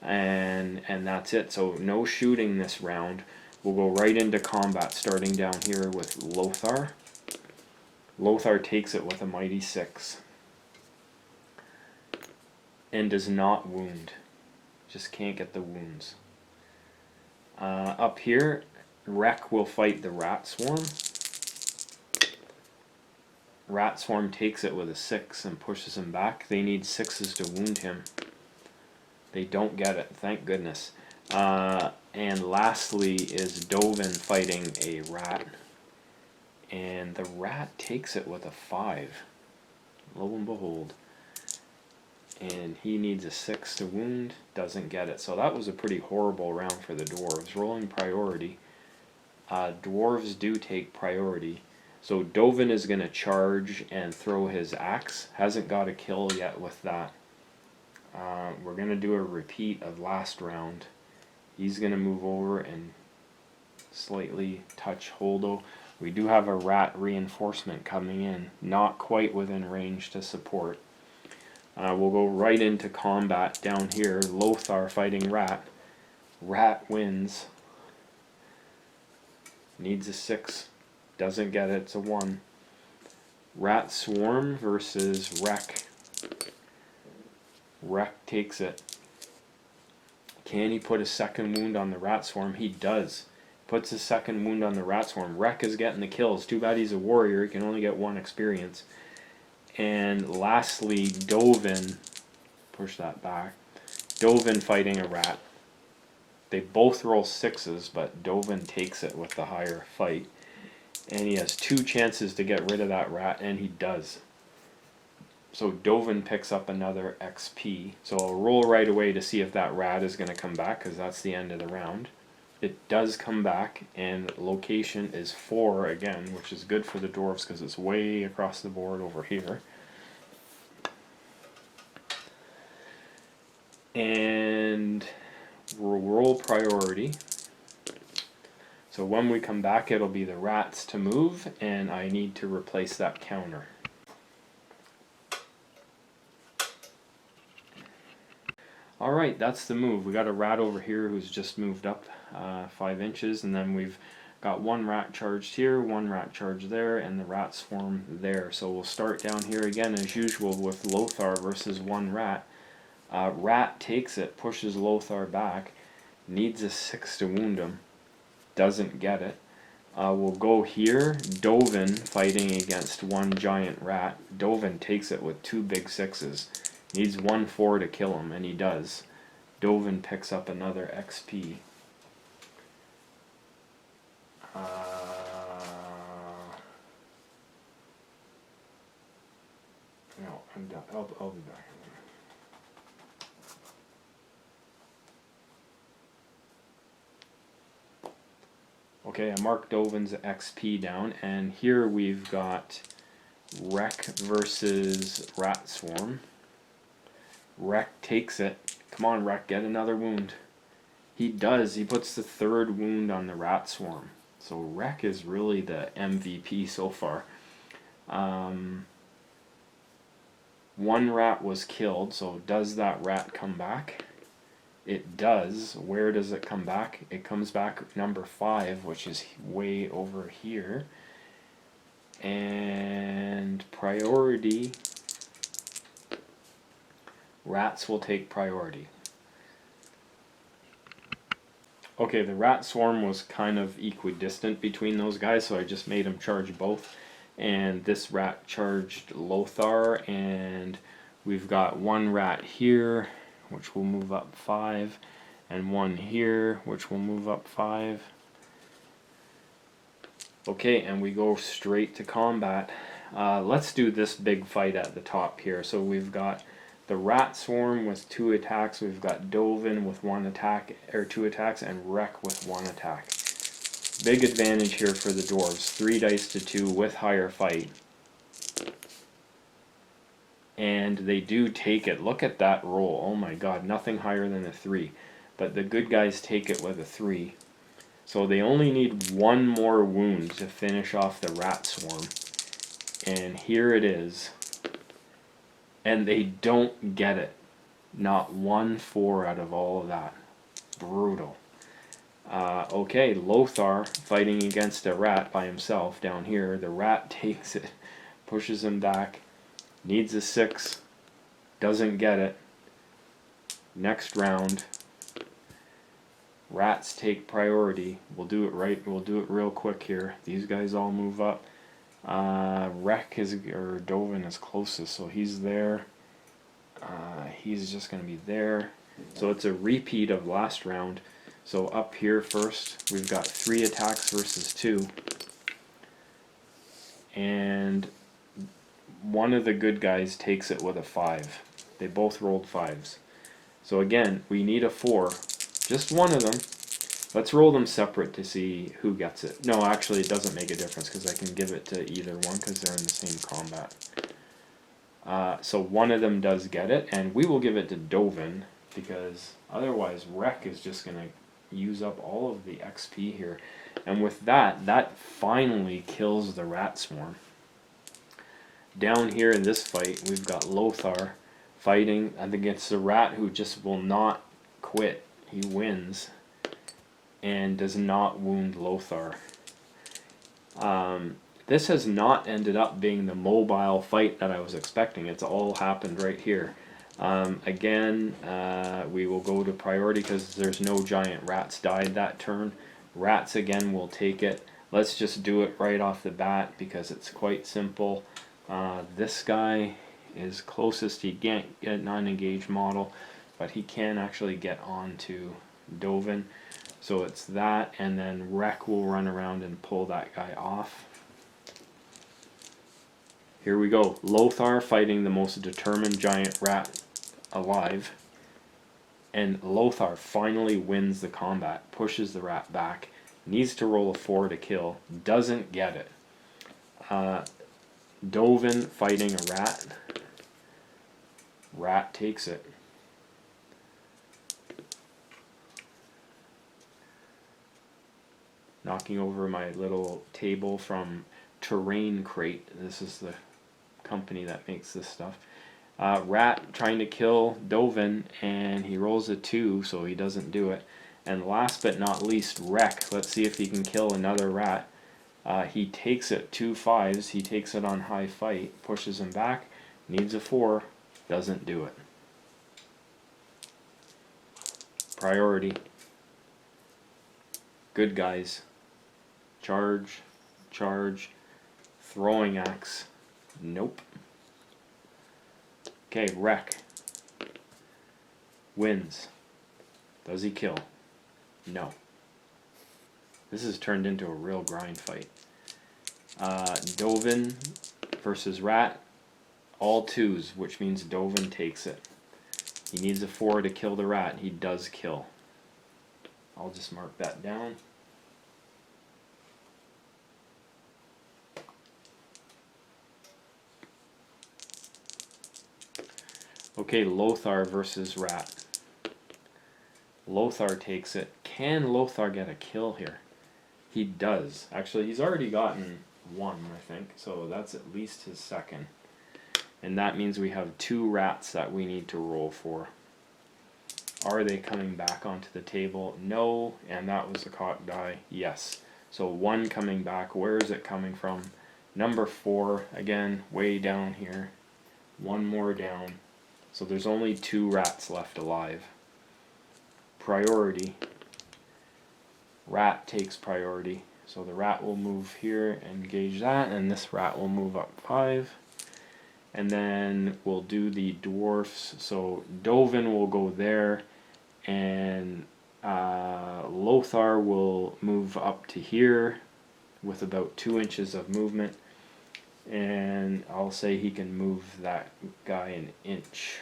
And that's it. So no shooting this round. We'll go right into combat, starting down here with Lothar. Lothar takes it with a mighty 6. And does not wound. Just can't get the wounds. Up here, Wreck will fight the rat swarm. Rat swarm takes it with a 6 and pushes him back. They need 6s to wound him. They don't get it, thank goodness. And lastly is Dovin fighting a rat. And the rat takes it with a 5. Lo and behold. And he needs a 6 to wound, doesn't get it. So that was a pretty horrible round for the dwarves. Rolling priority. Dwarves do take priority. So Dovin is going to charge and throw his axe. Hasn't got a kill yet with that. We're going to do a repeat of last round. He's going to move over and slightly touch Holdo. We do have a rat reinforcement coming in. Not quite within range to support. We'll go right into combat down here. Lothar fighting rat. Rat wins. Needs a 6. Doesn't get it. It's a 1. Rat swarm versus Wreck. Wreck takes it. Can he put a 2nd wound on the rat swarm? He does. Puts a 2nd wound on the rat swarm. Wreck is getting the kills. Too bad he's a warrior. He can only get 1 experience. And lastly, Dovin, push that back, Dovin fighting a rat. They both roll 6s, but Dovin takes it with the higher fight. And he has 2 chances to get rid of that rat, and he does. So Dovin picks up another XP. So I'll roll right away to see if that rat is going to come back, because that's the end of the round. It does come back, and location is 4 again, which is good for the dwarves because it's way across the board over here. And we'll roll priority. So when we come back, it'll be the rats to move, and I need to replace that counter. Alright, that's the move. We got a rat over here who's just moved up 5 inches, and then we've got 1 rat charged here, 1 rat charged there, and the rat swarm there. So we'll start down here again as usual with Lothar versus 1 rat. Rat takes it, pushes Lothar back, needs a 6 to wound him, doesn't get it. We'll go here, Dovin fighting against 1 giant rat. Dovin takes it with 2 big 6s. Needs 1 4 to kill him, and he does. Dovin picks up another XP. No, I'm done. I'll be back. Okay, I marked Dovin's XP down, and here we've got Wreck versus Rat Swarm. Wreck takes it. Come on, Wreck, get another wound. He does. He puts the 3rd wound on the rat swarm. So Wreck is really the MVP so far. 1 rat was killed, so does that rat come back? It does. Where does it come back? It comes back number 5, which is way over here. And priority... Rats will take priority. Okay, the rat swarm was kind of equidistant between those guys, so I just made them charge both. And this rat charged Lothar, and we've got 1 rat here, which will move up 5, and 1 here, which will move up 5. Okay, and we go straight to combat. Let's do this big fight at the top here. So we've got the rat swarm with 2 attacks. We've got Dovin with 1 attack, or 2 attacks, and Wreck with 1 attack. Big advantage here for the dwarves. 3 dice to 2 with higher fight. and they do take it. Look at that roll. Oh my god, nothing higher than a 3. But the good guys take it with a 3. So they only need one more wound to finish off the rat swarm. And here it is. And they don't get it. Not 1 4 out of all of that. Brutal. Okay, Lothar fighting against a rat by himself down here. The rat takes it, pushes him back, needs a 6, doesn't get it. Next round, rats take priority. We'll do it right. We'll do it real quick here. These guys all move up. Dovin is closest, so he's there. He's just going to be there. So it's a repeat of last round. So up here first, we've got 3 attacks versus 2. And one of the good guys takes it with a 5. They both rolled 5s. So again, we need a 4. Just one of them. Let's roll them separate to see who gets it. No, actually it doesn't make a difference because I can give it to either one because they're in the same combat. So one of them does get it, and we will give it to Dovin because otherwise Wreck is just going to use up all of the XP here. And with that, that finally kills the rat swarm. Down here in this fight, we've got Lothar fighting against the rat who just will not quit. He wins and does not wound Lothar. This has not ended up being the mobile fight that I was expecting. It's all happened right here. Again, we will go to priority because there's no giant rats died that turn. Rats again will take it. Let's just do it right off the bat because it's quite simple. This guy is closest. He can't get an unengaged model, but he can actually get onto Dovin. So it's that, and then Wreck will run around and pull that guy off. Here we go. Lothar fighting the most determined giant rat alive. And Lothar finally wins the combat, pushes the rat back, needs to roll a 4 to kill, doesn't get it. Dovin fighting a rat. Rat takes it. Knocking over my little table from Terrain Crate. This is the company that makes this stuff. Rat trying to kill Dovin, and he rolls a 2, so he doesn't do it. And last but not least, Wreck. Let's see if he can kill another rat. He takes it 2 5s. He takes it on high fight, pushes him back, needs a 4, doesn't do it. Priority. Good guys. Charge, charge, throwing axe. Nope. Okay, Wreck. Wins. Does he kill? No. This has turned into a real grind fight. Dovin versus Rat. All 2s, which means Dovin takes it. He needs a 4 to kill the rat. He does kill. I'll just mark that down. Okay, Lothar versus Rat. Lothar takes it. Can Lothar get a kill here? He does. Actually, he's already gotten 1, I think. So that's at least his second. And that means we have 2 rats that we need to roll for. Are they coming back onto the table? No. And that was a cocked die. Yes. So 1 coming back. Where is it coming from? Number 4. Again, way down here. 1 more down. So there's only 2 rats left alive. Priority. Rat takes priority. So the rat will move here and engage that, and this rat will move up 5. And then we'll do the dwarfs. So Dovin will go there, and Lothar will move up to here with about 2 inches of movement. And I'll say he can move that guy an inch.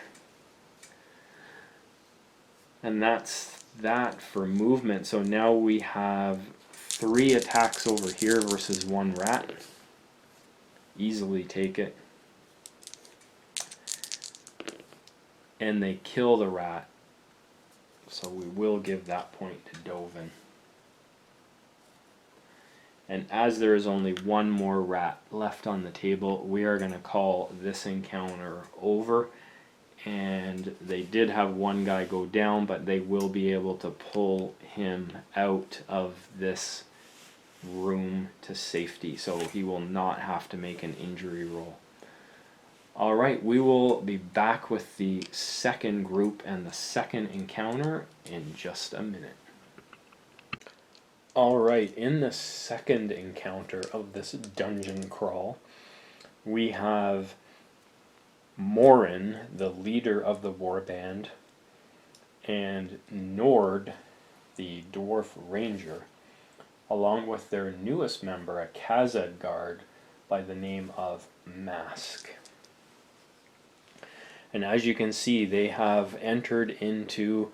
And that's that for movement. So now we have 3 attacks over here versus 1 rat. Easily take it. and they kill the rat. So we will give that point to Dovin. And as there is only one more rat left on the table, we are going to call this encounter over. And they did have one guy go down, but they will be able to pull him out of this room to safety. So he will not have to make an injury roll. Alright, we will be back with the second group and the second encounter in just a minute. Alright, in the second encounter of this dungeon crawl, we have Morin, the leader of the warband, and Nord, the dwarf ranger, along with their newest member, a Khazad guard by the name of Mask. And as you can see, they have entered into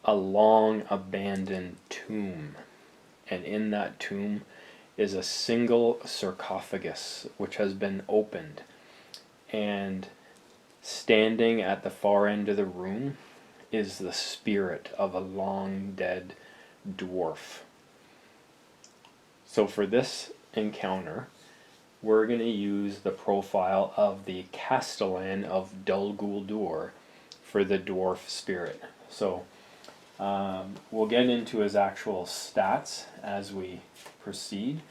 a long abandoned tomb. And in that tomb is a single sarcophagus which has been opened. And standing at the far end of the room is the spirit of a long dead dwarf. So for this encounter, we're going to use the profile of the Castellan of Dol Guldur for the dwarf spirit. So we'll get into his actual stats as we proceed,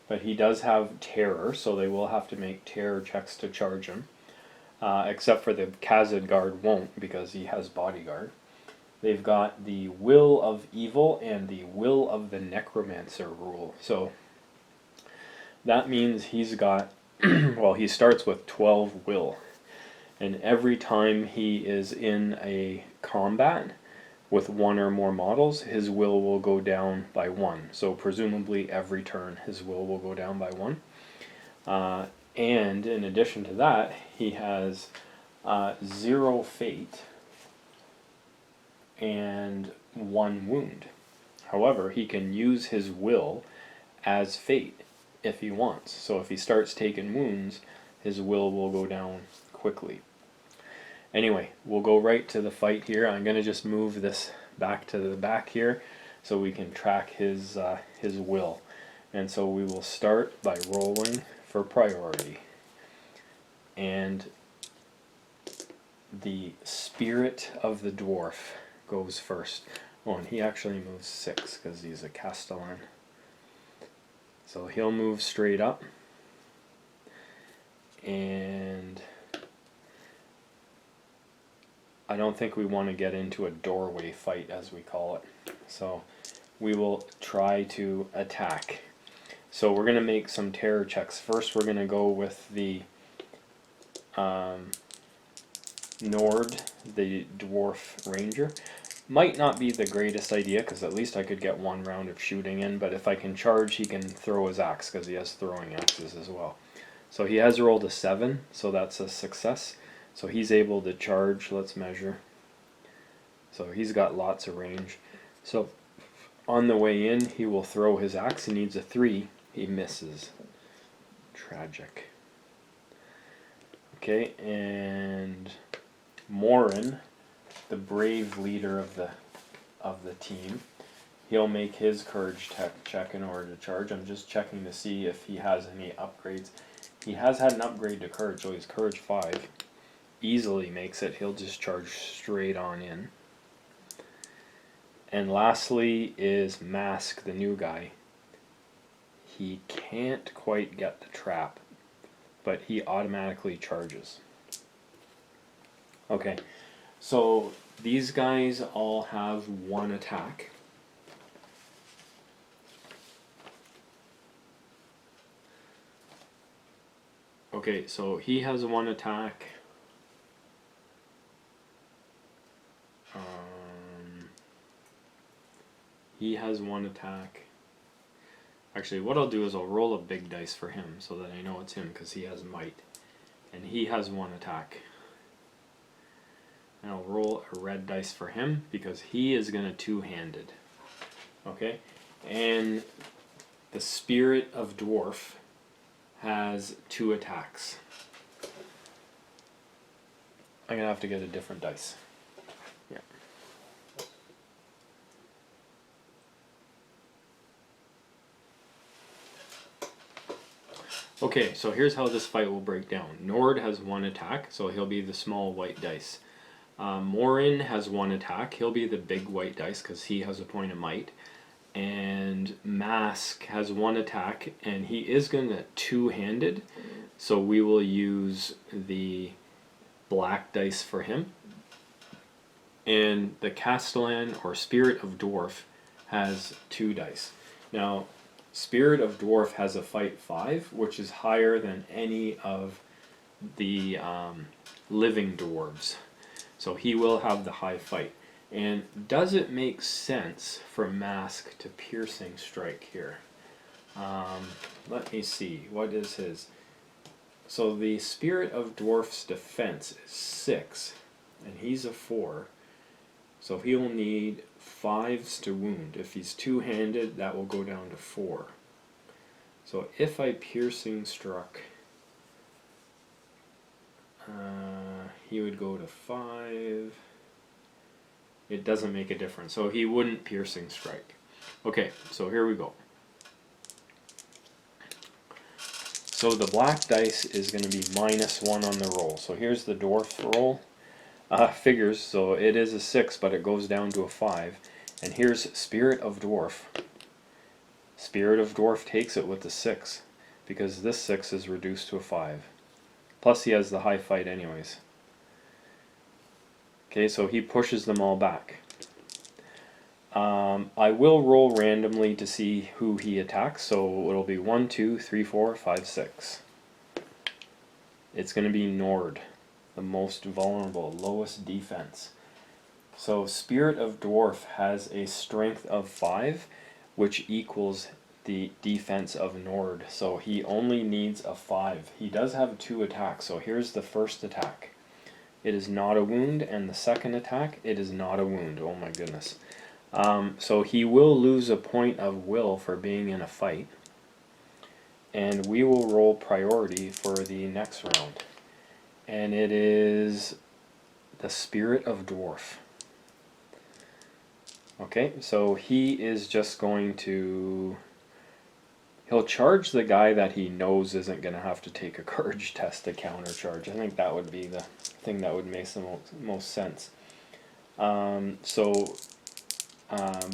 but he does have terror, so they will have to make terror checks to charge him, except for the Khazad guard won't because he has bodyguard. They've got the Will of Evil and the Will of the Necromancer rule. So that means he's got, well, he starts with 12 will. And every time he is in a combat with one or more models, his will go down by 1. So presumably every turn his will go down by 1. And in addition to that, he has 0 fate and 1 wound. However, he can use his will as fate if he wants. So if he starts taking wounds, his will go down quickly. Anyway, we'll go right to the fight here. I'm going to just move this back to the back here so we can track his will. And so we will start by rolling for priority. And the spirit of the dwarf goes first. Oh, and he actually moves 6 because he's a Castellan. So he'll move straight up. And I don't think we want to get into a doorway fight, as we call it. So we will try to attack. So we're going to make some terror checks. First we're going to go with the Nord, the dwarf ranger. Might not be the greatest idea because at least I could get 1 round of shooting in, but if I can charge he can throw his axe because he has throwing axes as well. So he has rolled a 7, so that's a success. So he's able to charge. Let's measure. So he's got lots of range. So on the way in he will throw his axe. He needs a 3. He misses. Tragic. Okay, and Morin, the brave leader of the team, he'll make his courage check in order to charge. I'm just checking to see if he has any upgrades. He has had an upgrade to courage, so he's courage 5. Easily makes it. He'll just charge straight on in. And lastly is Mask, the new guy. He can't quite get the trap, but he automatically charges. Okay, so these guys all have 1 attack. Okay, so he has 1 attack. He has 1 attack. Actually, what I'll do is I'll roll a big dice for him so that I know it's him because he has might. And he has 1 attack. And I'll roll a red dice for him because he is going to two-handed. Okay? And the spirit of dwarf has 2 attacks. I'm gonna have to get a different dice. Yeah. Okay, so here's how this fight will break down. Nord has 1 attack, so he'll be the small white dice. Morin has 1 attack, he'll be the big white dice because he has a point of might. And Mask has 1 attack, and he is going to two-handed, so we will use the black dice for him. And the Castellan, or Spirit of Dwarf, has 2 dice. Now, Spirit of Dwarf has a fight 5, which is higher than any of the living dwarves. So he will have the high fight. And does it make sense for Mask to piercing strike here? Let me see. What is his? So the Spirit of Dwarf's defense is 6, and he's a 4. So he'll need 5s to wound. If he's two-handed, that will go down to 4. So if I piercing struck, he would go to 5. It doesn't make a difference. So he wouldn't piercing strike. Okay, so here we go. So the black dice is going to be -1 on the roll. So here's the dwarf roll. Figures, so it is a 6, but it goes down to a 5. And here's Spirit of Dwarf. Spirit of Dwarf takes it with the 6, because this 6 is reduced to a 5. Plus he has the high fight anyways. Okay, so he pushes them all back. I will roll randomly to see who he attacks, so it'll be 1, 2, 3, 4, 5, 6. It's going to be Nord, the most vulnerable, lowest defense. So Spirit of Dwarf has a strength of 5, which equals the defense of Nord. So he only needs a 5. He does have 2 attacks, so here's the first attack. It is not a wound, and the second attack, it is not a wound. Oh my goodness. So he will lose a point of will for being in a fight. And we will roll priority for the next round. And it is the Spirit of Dwarf. Okay, so he is just going to... He'll charge the guy that he knows isn't going to have to take a courage test to countercharge. I think that would be the thing that would make the most sense.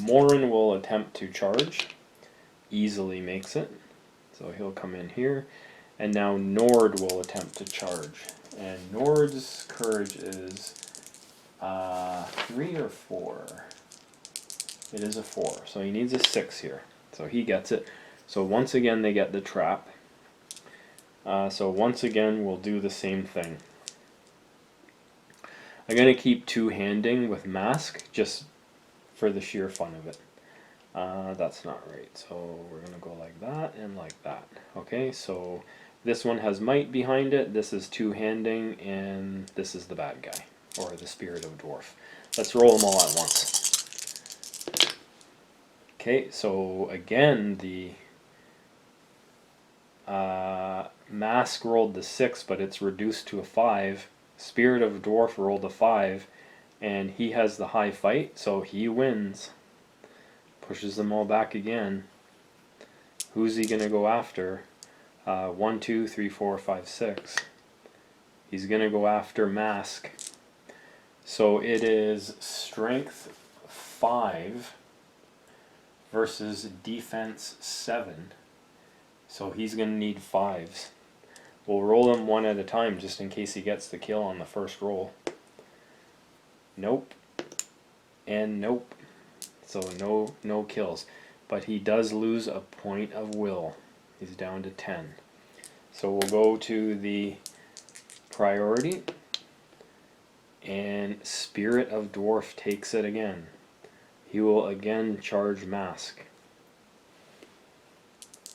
Morin will attempt to charge. Easily makes it. So he'll come in here. And now Nord will attempt to charge. And Nord's courage is 3 or 4. It is a 4. So he needs a 6 here. So he gets it. So once again they get the trap. So once again we'll do the same thing. I'm going to keep two-handing with Mask just for the sheer fun of it. That's not right. So we're going to go like that and like that. Okay, so this one has might behind it. This is two-handing, and this is the bad guy, or the Spirit of Dwarf. Let's roll them all at once. Okay, so again the Mask rolled the 6, but it's reduced to a 5. Spirit of Dwarf rolled a 5, and he has the high fight, so he wins. Pushes them all back again. Who's he going to go after? 1, 2, 3, 4, 5, 6. He's going to go after Mask. So it is strength 5 versus defense 7. So he's going to need 5s. We'll roll them one at a time just in case he gets the kill on the first roll. Nope. And nope. So no kills. But he does lose a point of will. He's down to 10. So we'll go to the priority. And Spirit of Dwarf takes it again. He will again charge Mask.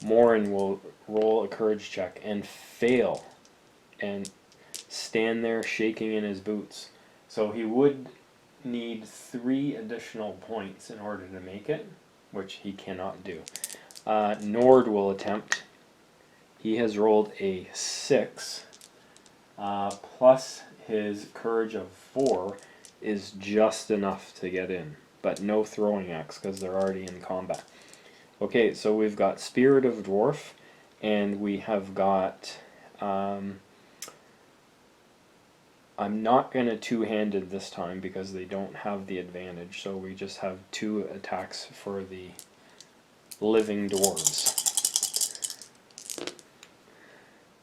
Morin will roll a courage check and fail and stand there shaking in his boots. So he would need 3 additional points in order to make it, which he cannot do. Nord will attempt. He has rolled a 6 plus his courage of 4 is just enough to get in, but no throwing axe because they're already in combat. Okay, so we've got Spirit of Dwarf, and we have got, I'm not going to two-handed this time because they don't have the advantage, so we just have 2 attacks for the living dwarves.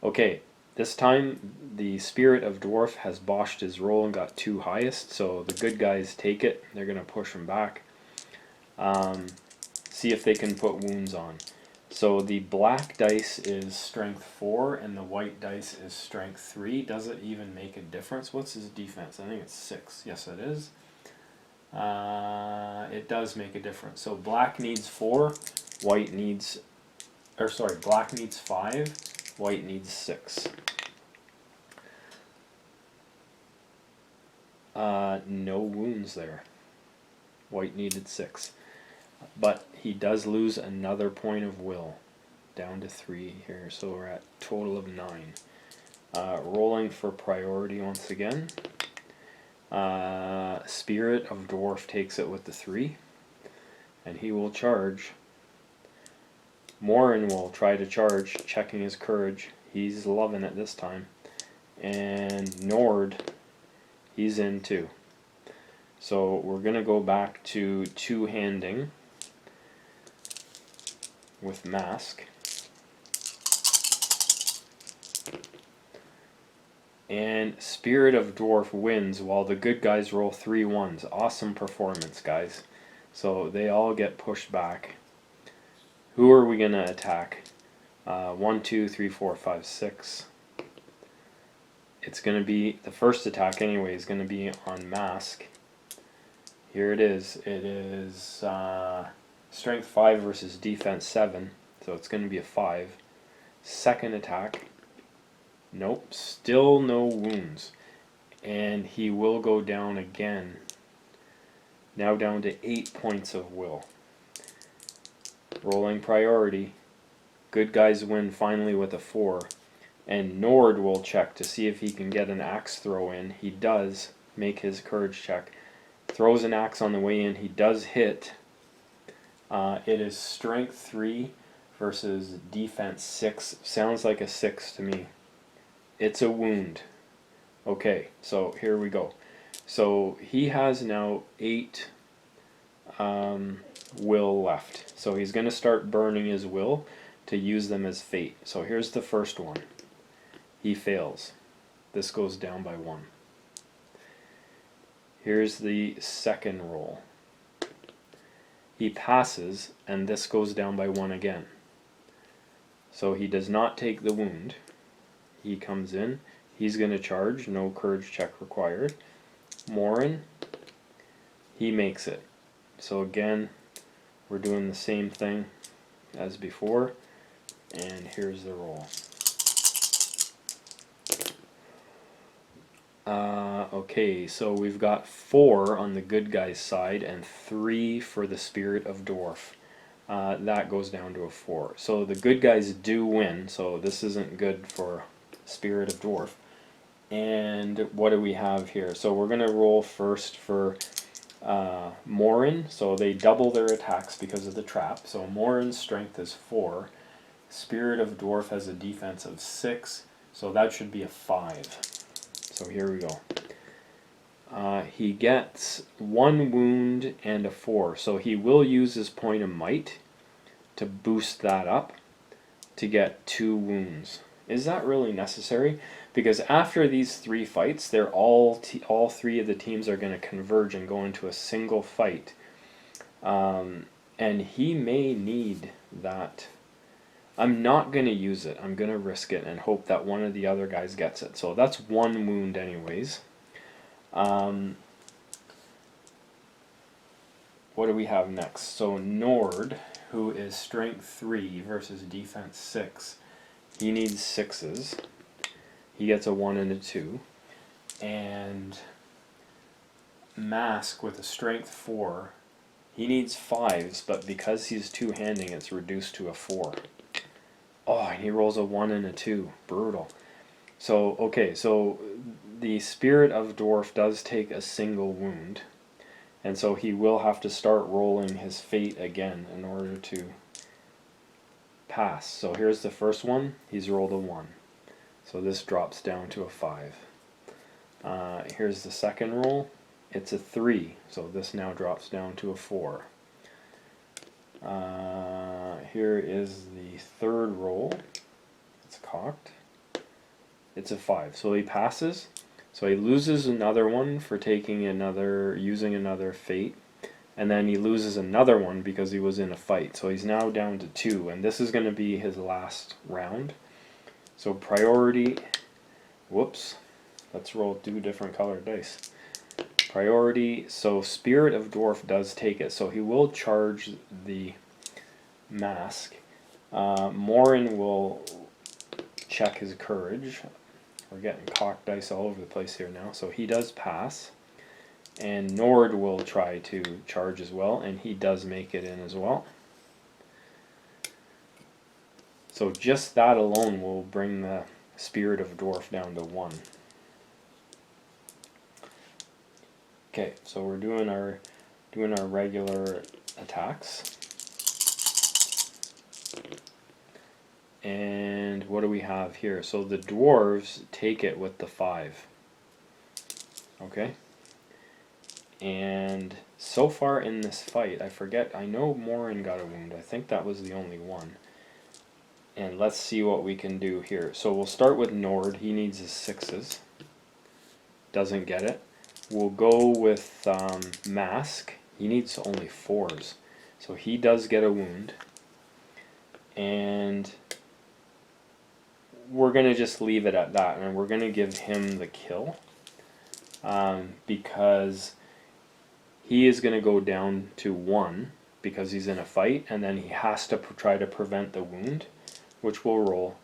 Okay, this time the Spirit of Dwarf has botched his roll and got 2 highest, so the good guys take it. They're going to push him back. See if they can put wounds on. So the black dice is strength 4 and the white dice is strength 3. Does it even make a difference? What's his defense? I think it's 6. Yes, it is. It does make a difference. So black needs 4, white needs, or sorry, black needs 5, white needs 6. No wounds there. White needed 6. But he does lose another point of will. Down to 3 here, so we're at a total of 9. Rolling for priority once again. Spirit of Dwarf takes it with the 3. And he will charge. Morin will try to charge, checking his courage. He's loving it this time. And Nord, he's in too. So we're going to go back to two-handing with Mask. And Spirit of Dwarf wins while the good guys roll 3 1s. Awesome performance, guys. So they all get pushed back. Who are we going to attack? 1, 2, 3, 4, 5, 6. It's going to be, the first attack anyway is going to be on Mask. Here it is. It is Strength 5 versus Defense 7. So it's going to be a 5. Second attack. Nope, still no wounds. And he will go down again. Now down to 8 points of will. Rolling priority. Good guys win finally with a 4. And Nord will check to see if he can get an axe throw in. He does make his courage check. Throws an axe on the way in. He does hit. It is strength 3 versus defense 6. Sounds like a 6 to me. It's a wound. Okay, so here we go. So he has now 8 will left. So he's going to start burning his will to use them as fate. So here's the first one. He fails. This goes down by 1. Here's the second roll. He passes, and this goes down by 1 again. So he does not take the wound. He comes in. He's going to charge. No courage check required. Morin, he makes it. So again, we're doing the same thing as before. And here's the roll. Okay, so we've got 4 on the good guy's side and 3 for the Spirit of Dwarf. That goes down to a 4. So the good guys do win, so this isn't good for Spirit of Dwarf. And what do we have here? So we're going to roll first for Morin. So they double their attacks because of the trap. So Morin's strength is 4. Spirit of Dwarf has a defense of 6. So that should be a 5. So here we go. He gets 1 wound and a 4. So he will use his point of might to boost that up to get 2 wounds. Is that really necessary? Because after these 3 fights, they're all 3 of the teams are going to converge and go into a single fight. And he may need that. I'm not going to use it. I'm going to risk it and hope that one of the other guys gets it. So that's 1 wound anyways. What do we have next? So Nord, who is strength 3 versus defense 6. He needs 6s. He gets a 1 and a 2. And Mask with a strength 4. He needs 5s, but because he's two-handing, it's reduced to a 4. Oh, and he rolls a 1 and a 2. Brutal. So, okay, so the Spirit of Dwarf does take a single wound, and so he will have to start rolling his fate again in order to pass. So here's the first one, he's rolled a 1. So this drops down to a 5. Here's the second roll, it's a 3. So this now drops down to a 4. Here is the third roll, it's cocked. It's a 5. So he passes. So he loses another one for using another fate. And then he loses another one because he was in a fight. So he's now down to 2. And this is going to be his last round. So priority, whoops, let's roll 2 different colored dice. Priority, so Spirit of Dwarf does take it. So he will charge the mask. Morin will check his courage. We're getting cocked dice all over the place here now. So he does pass. And Nord will try to charge as well, and he does make it in as well. So just that alone will bring the Spirit of Dwarf down to 1. Okay, so we're doing our regular attacks. And what do we have here? So the dwarves take it with the 5. Okay? And so far in this fight, I know Morin got a wound. I think that was the only one. And let's see what we can do here. So we'll start with Nord. He needs his 6s. Doesn't get it. We'll go with Mask. He needs only 4s. So he does get a wound. And we're going to just leave it at that, and we're going to give him the kill, because he is going to go down to 1 because he's in a fight, and then he has to try to prevent the wound, which will roll.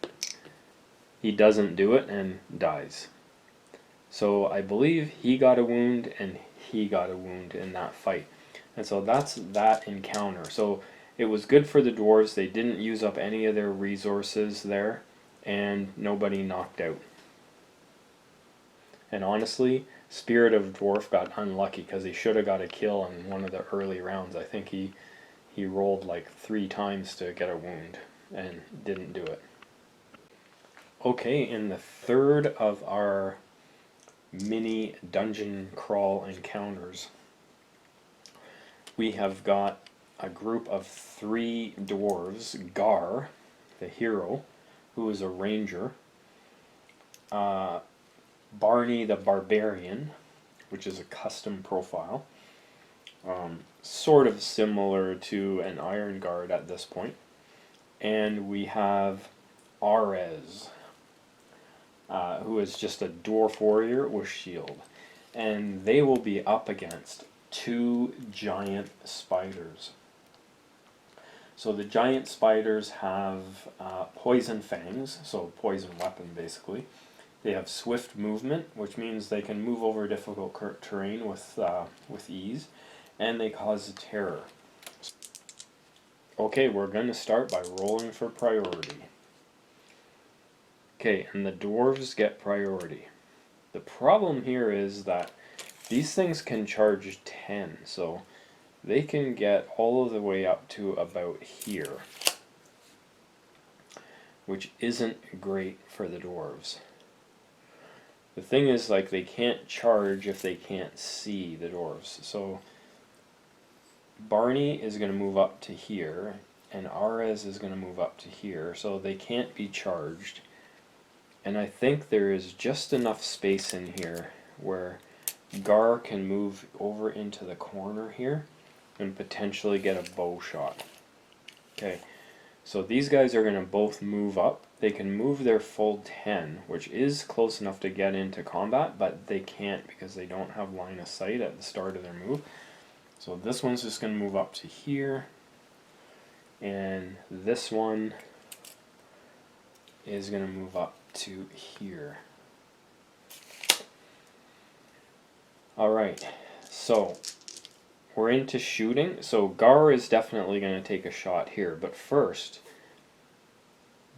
He doesn't do it and dies. So I believe he got a wound and he got a wound in that fight. And so that's that encounter. So it was good for the dwarves. They didn't use up any of their resources there, and nobody knocked out. And honestly, Spirit of Dwarf got unlucky because he should have got a kill in one of the early rounds. I think he rolled like 3 times to get a wound and didn't do it. Okay, in the third of our mini dungeon crawl encounters, we have got a group of 3 dwarves. Gar, the hero, who is a ranger, Barney the barbarian, which is a custom profile, sort of similar to an Iron Guard at this point, and we have Arez, who is just a dwarf warrior with shield, and they will be up against 2 giant spiders. So the giant spiders have poison fangs, so poison weapon basically. They have swift movement, which means they can move over difficult terrain with ease, and they cause terror. Okay, we're going to start by rolling for priority. Okay, and the dwarves get priority. The problem here is that these things can charge 10, so they can get all of the way up to about here, which isn't great for the dwarves. The thing is, like, they can't charge if they can't see the dwarves. So Barney is going to move up to here, and Arez is going to move up to here, so they can't be charged. And I think there is just enough space in here where Gar can move over into the corner here and potentially get a bow shot. Okay, so these guys are going to both move up. They can move their full 10, which is close enough to get into combat, but they can't because they don't have line of sight at the start of their move. So this one's just going to move up to here, and this one is going to move up to here. Alright, so we're into shooting. So Gar is definitely going to take a shot here, but first,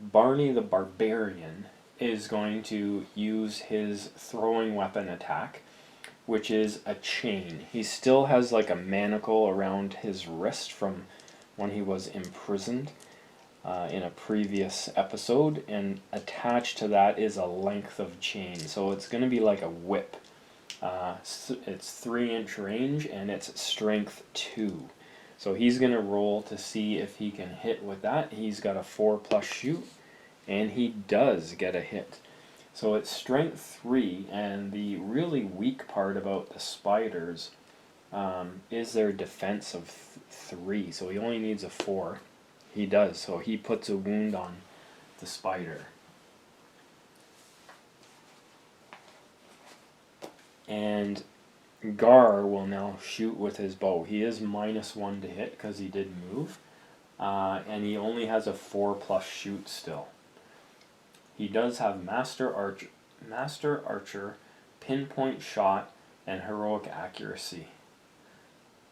Barney the Barbarian is going to use his throwing weapon attack, which is a chain. He still has like a manacle around his wrist from when he was imprisoned in a previous episode, and attached to that is a length of chain. So it's going to be like a whip. It's 3-inch range and it's strength 2. So he's going to roll to see if he can hit with that. He's got a 4+ shoot, and he does get a hit. So it's strength 3, and the really weak part about the spiders is their defense of 3. So he only needs a 4. He does, so he puts a wound on the spider. And Gar will now shoot with his bow. He is -1 to hit because he did move, and he only has a 4+ shoot still. He does have Master Archer, Pinpoint Shot, and Heroic Accuracy.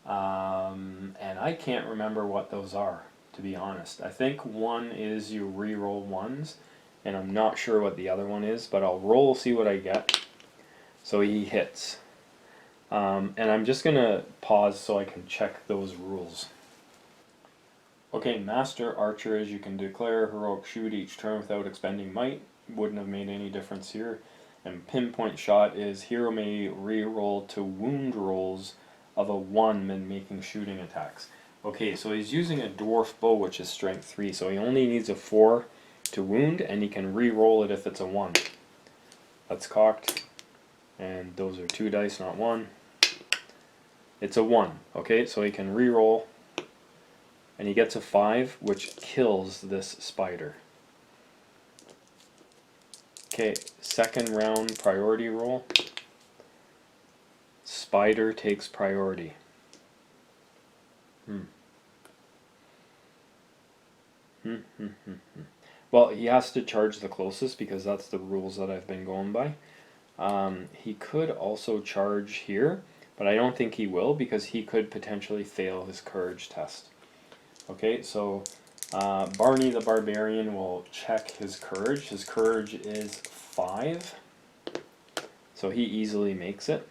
And I can't remember what those are, to be honest. I think one is you re-roll ones, and I'm not sure what the other one is, but I'll roll, see what I get. So he hits. And I'm just going to pause so I can check those rules. Okay, Master Archer is you can declare Heroic Shoot each turn without expending might. Wouldn't have made any difference here. And Pinpoint Shot is hero may re-roll to wound rolls of a 1 when making shooting attacks. Okay, so he's using a dwarf bow, which is strength 3, so he only needs a 4 to wound, and he can re-roll it if it's a 1. That's cocked, and those are 2 dice, not 1. It's a 1, okay, so he can re-roll, and he gets a 5, which kills this spider. Okay, second round priority roll. Spider takes priority. Well, he has to charge the closest because that's the rules that I've been going by. He could also charge here, but I don't think he will because he could potentially fail his courage test. Okay, so Barney the Barbarian will check his courage. His courage is 5, so he easily makes it.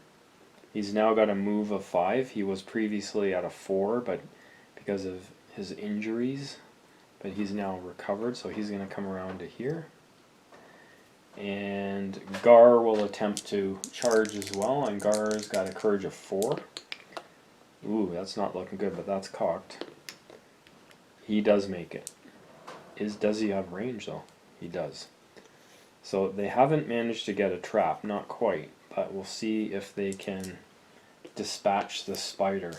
He's now got a move of 5. He was previously at a 4, but because of his injuries, but he's now recovered, so he's going to come around to here. And Gar will attempt to charge as well, and Gar's got a courage of 4. Ooh, that's not looking good, but that's cocked. He does make it. Does he have range though? He does. So they haven't managed to get a trap, not quite, but we'll see if they can dispatch the spider.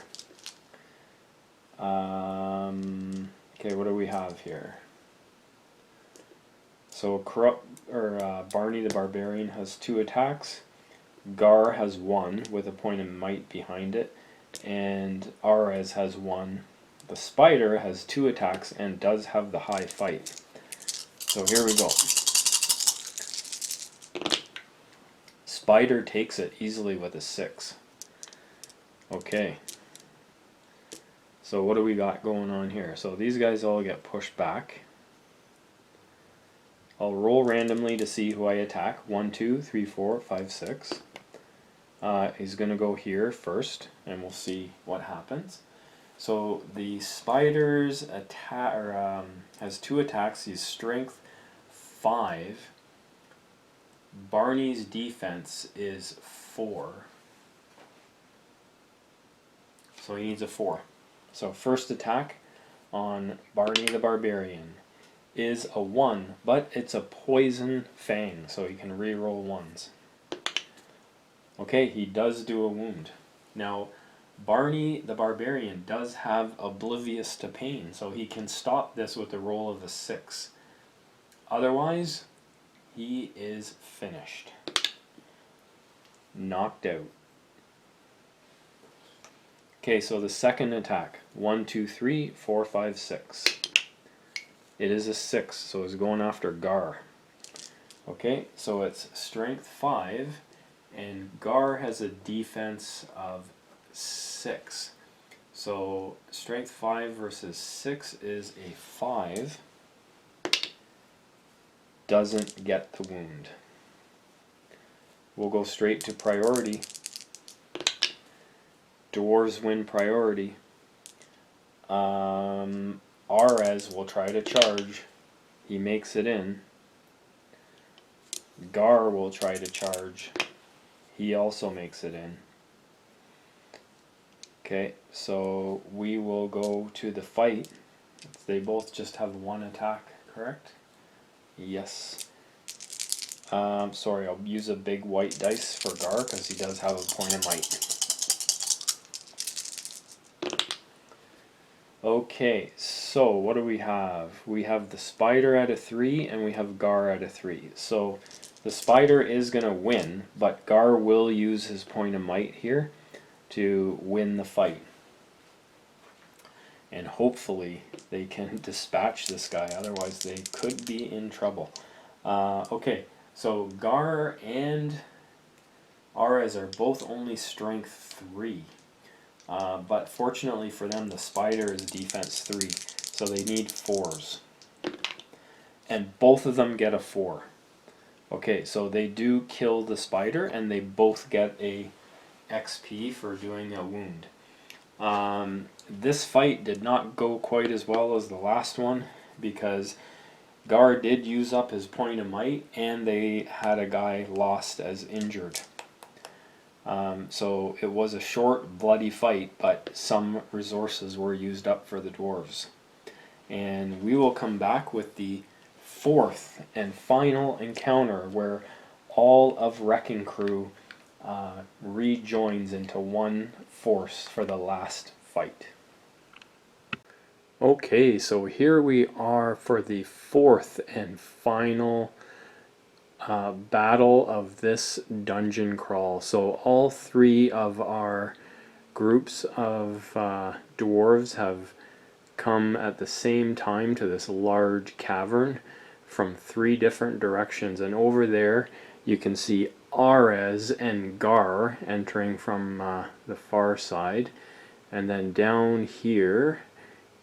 Okay, what do we have here? So Barney the Barbarian has 2 attacks. Gar has 1 with a point of might behind it, and Arez has 1. The spider has 2 attacks and does have the high fight. So here we go. Spider takes it easily with a 6. Okay. So what do we got going on here? So these guys all get pushed back. I'll roll randomly to see who I attack. 1, 2, 3, 4, 5, 6. He's going to go here first, and we'll see what happens. So the spider's attack has 2 attacks. He's strength 5. Barney's defense is 4. So he needs a 4. So first attack on Barney the Barbarian is a 1, but it's a poison fang, so he can re-roll 1s. Okay, he does do a wound. Now, Barney the Barbarian does have Oblivious to Pain, so he can stop this with the roll of a 6. Otherwise, he is finished. Knocked out. Okay, so the second attack. 1, 2, 3, 4, 5, 6. It is a 6, so it's going after Gar. Okay, so it's strength 5, and Gar has a defense of 6. So strength 5 versus 6 is a 5. doesn't get the wound. We'll go straight to priority. Dwarves win priority. Arez will try to charge. He makes it in. Gar will try to charge. He also makes it in. Okay, so we will go to the fight. They both just have one attack, correct? Yes. Sorry, I'll use a big white dice for Gar because he does have a point of might. Okay, so what do we have? We have the spider at a 3 and we have Gar at a 3. So the spider is going to win, but Gar will use his point of might here to win the fight. And hopefully they can dispatch this guy, otherwise they could be in trouble. Okay, so Gar and Arez are both only strength 3. But fortunately for them, the spider is defense 3, so they need 4s. And both of them get a 4. Okay, so they do kill the spider, and they both get a XP for doing a wound. This fight did not go quite as well as the last one, because Gar did use up his point of might, and they had a guy lost as injured. So it was a short, bloody fight, but some resources were used up for the dwarves. And we will come back with the 4th and final encounter where all of Wrecking Crew rejoins into one force for the last fight. Okay, so here we are for the 4th and final battle of this dungeon crawl. So all 3 of our groups of dwarves have come at the same time to this large cavern from 3 different directions, and over there you can see Arez and Gar entering from the far side, and then down here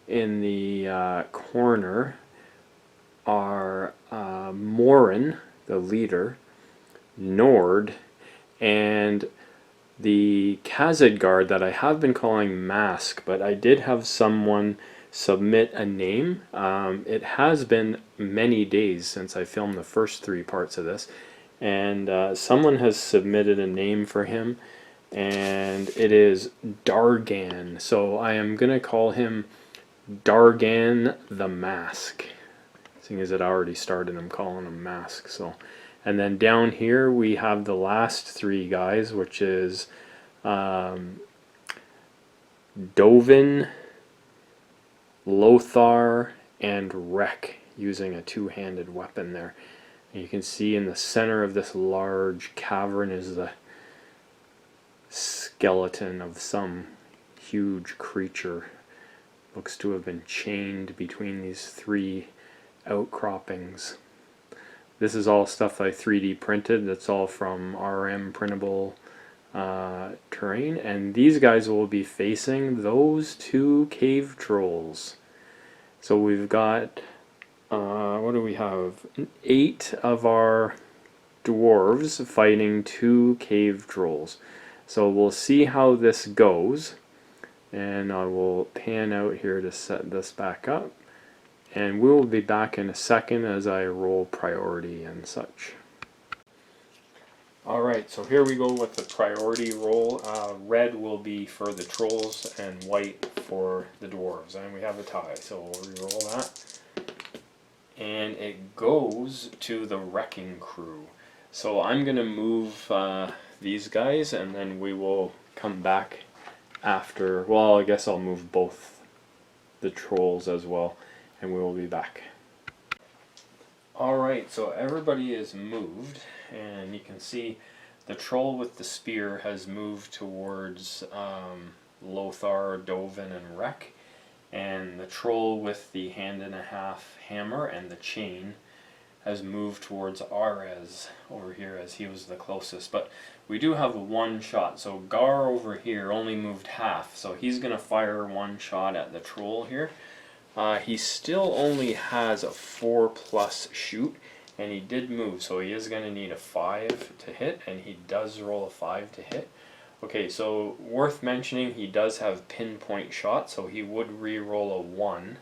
in the corner are Morin, the leader, Nord, and the Khazad guard that I have been calling Mask, but I did have someone submit a name. It has been many days since I filmed the first 3 parts of this, and someone has submitted a name for him, and it is Dargan. So I am going to call him Dargan the Mask. Seeing as it already started, I'm calling him Mask. So, and then down here we have the last 3 guys, which is Dovin, Lothar, and Rek, using a 2-handed weapon there. And you can see in the center of this large cavern is the skeleton of some huge creature. Looks to have been chained between these 3 outcroppings. This is all stuff I 3D printed. That's all from RM printable terrain, and these guys will be facing those 2 cave trolls. So we've got what do we have? 8 of our dwarves fighting 2 cave trolls. So we'll see how this goes, and I will pan out here to set this back up. And we'll be back in a second as I roll priority and such. Alright, so here we go with the priority roll. Red will be for the trolls and white for the dwarves. And we have a tie, so we'll re-roll that. And it goes to the Wrecking Crew. So I'm going to move these guys, and then we will come back after. Well, I guess I'll move both the trolls as well, and we will be back. Alright, so everybody is moved, and you can see the troll with the spear has moved towards Lothar, Dovin, and Rek, and the troll with the 1.5-hand hammer and the chain has moved towards Arez over here, as he was the closest. But we do have 1 shot, so Gar over here only moved half, so he's going to fire 1 shot at the troll here. He still only has a 4+ shoot, And he did move, so he is going to need a 5 to hit, and he does roll a 5 to hit. Okay, so worth mentioning, he does have pinpoint shot, so he would re-roll a 1.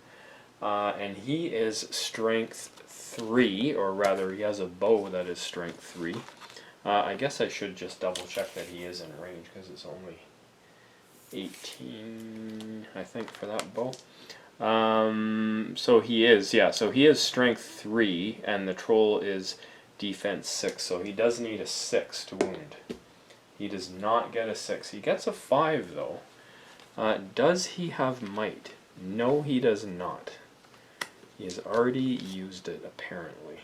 And he is strength 3, or rather he has a bow that is strength 3. I guess I should just double check that he is in range, because it's only 18, I think, for that bow. So he is, yeah, so he is strength 3, and the troll is defense 6, so he does need a 6 to wound. He does not get a 6. He gets a 5, though. Does he have might? No, he does not. He has already used it, apparently.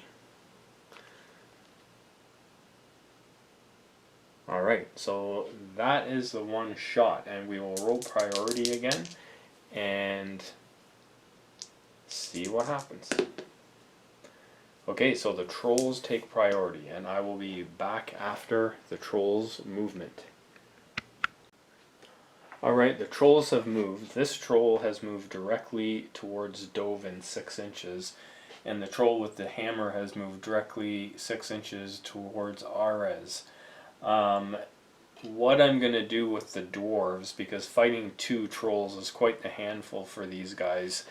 Alright, so that is the one shot, and we will roll priority again, and see what happens. Okay, so the trolls take priority, and I will be back after the trolls' movement. Alright, the trolls have moved. This troll has moved directly towards Dovin 6 inches, and the troll with the hammer has moved directly 6 inches towards Arez. What I'm going to do with the dwarves, because fighting 2 trolls is quite the handful for these guys,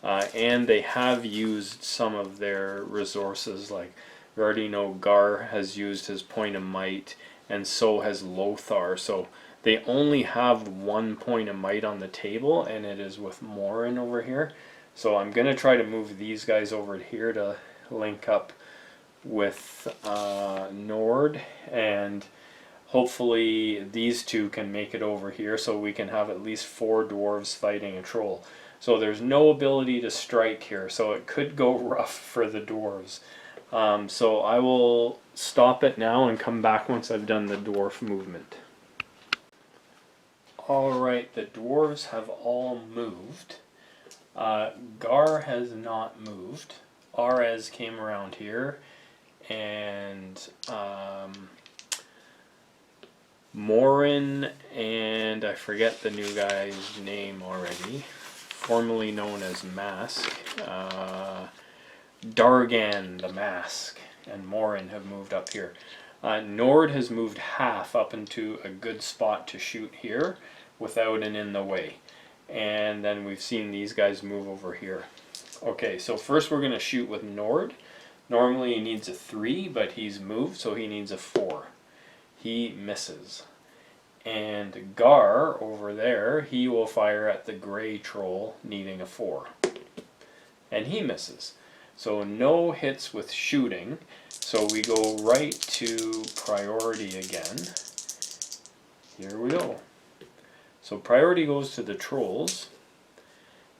and they have used some of their resources, like we already know Gar has used his point of might, and so has Lothar, so they only have 1 point of might on the table, and it is with Morin over here. So I'm going to try to move these guys over here to link up with Nord, and hopefully these 2 can make it over here so we can have at least 4 dwarves fighting a troll. So there's no ability to strike here, so it could go rough for the dwarves. So I will stop it now and come back once I've done the dwarf movement. Alright, the dwarves have all moved. Gar has not moved. Arez came around here, and Morin and I forget the new guy's name already, formerly known as Mask, Dargan the Mask, and Morin have moved up here. Nord has moved half up into a good spot to shoot here without an in the way. And then we've seen these guys move over here. Okay, so first we're going to shoot with Nord. Normally he needs a 3, but he's moved, so he needs a 4. He misses. And Gar, over there, he will fire at the gray troll, needing a 4. And he misses. So no hits with shooting, so we go right to priority again. Here we go. So priority goes to the trolls,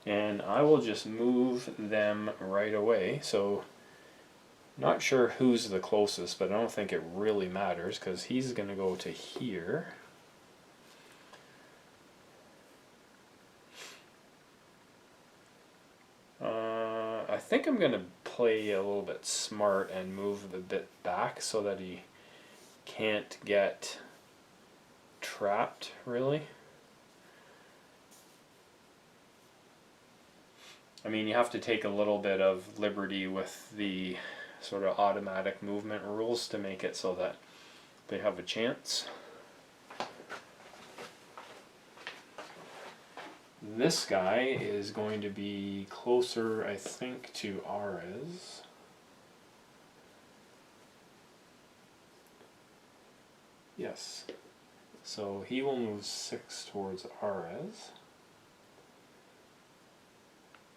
and I will just move them right away. So not sure who's the closest, but I don't think it really matters because he's going to go to here. I think I'm going to play a little bit smart and move the bit back so that he can't get trapped, really. I mean, you have to take a little bit of liberty with the sort of automatic movement rules to make it so that they have a chance. This guy is going to be closer, I think, to Arez. Yes. So he will move 6 towards Arez,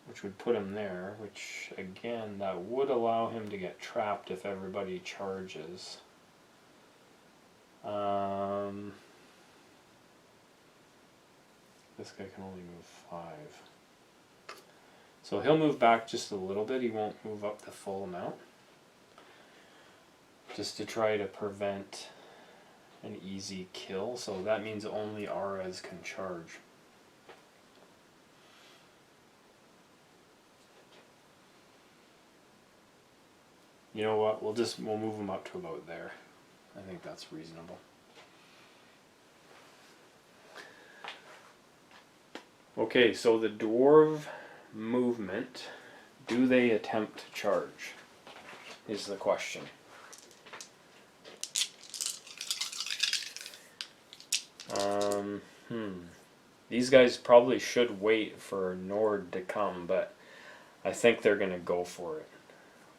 which would put him there, which, again, that would allow him to get trapped if everybody charges. This guy can only move 5. So he'll move back just a little bit. He won't move up the full amount, just to try to prevent an easy kill. So that means only Arez can charge. You know what? We'll move him up to about there. I think that's reasonable. Okay, so the dwarf movement, do they attempt to charge? is the question. These guys probably should wait for Nord to come, but I think they're going to go for it.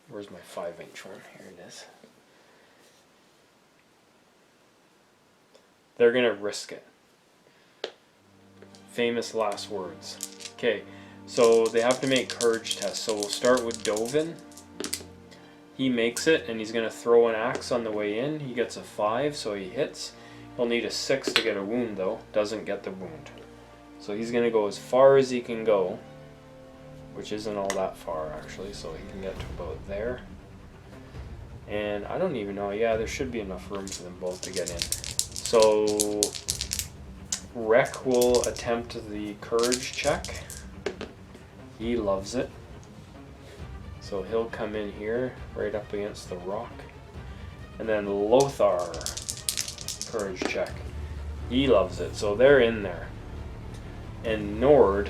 Where's my 5-inch one? Here it is. They're going to risk it. Famous last words. Okay, so they have to make courage tests. So we'll start with Dovin. He makes it, and he's going to throw an axe on the way in. He gets a 5, so he hits. He'll need a 6 to get a wound, though. Doesn't get the wound. So he's going to go as far as he can go, which isn't all that far, actually. So he can get to about there. And I don't even know. Yeah, there should be enough room for them both to get in. So Rek will attempt the courage check. He loves it. So he'll come in here, right up against the rock. And then Lothar, courage check. He loves it. So they're in there. And Nord,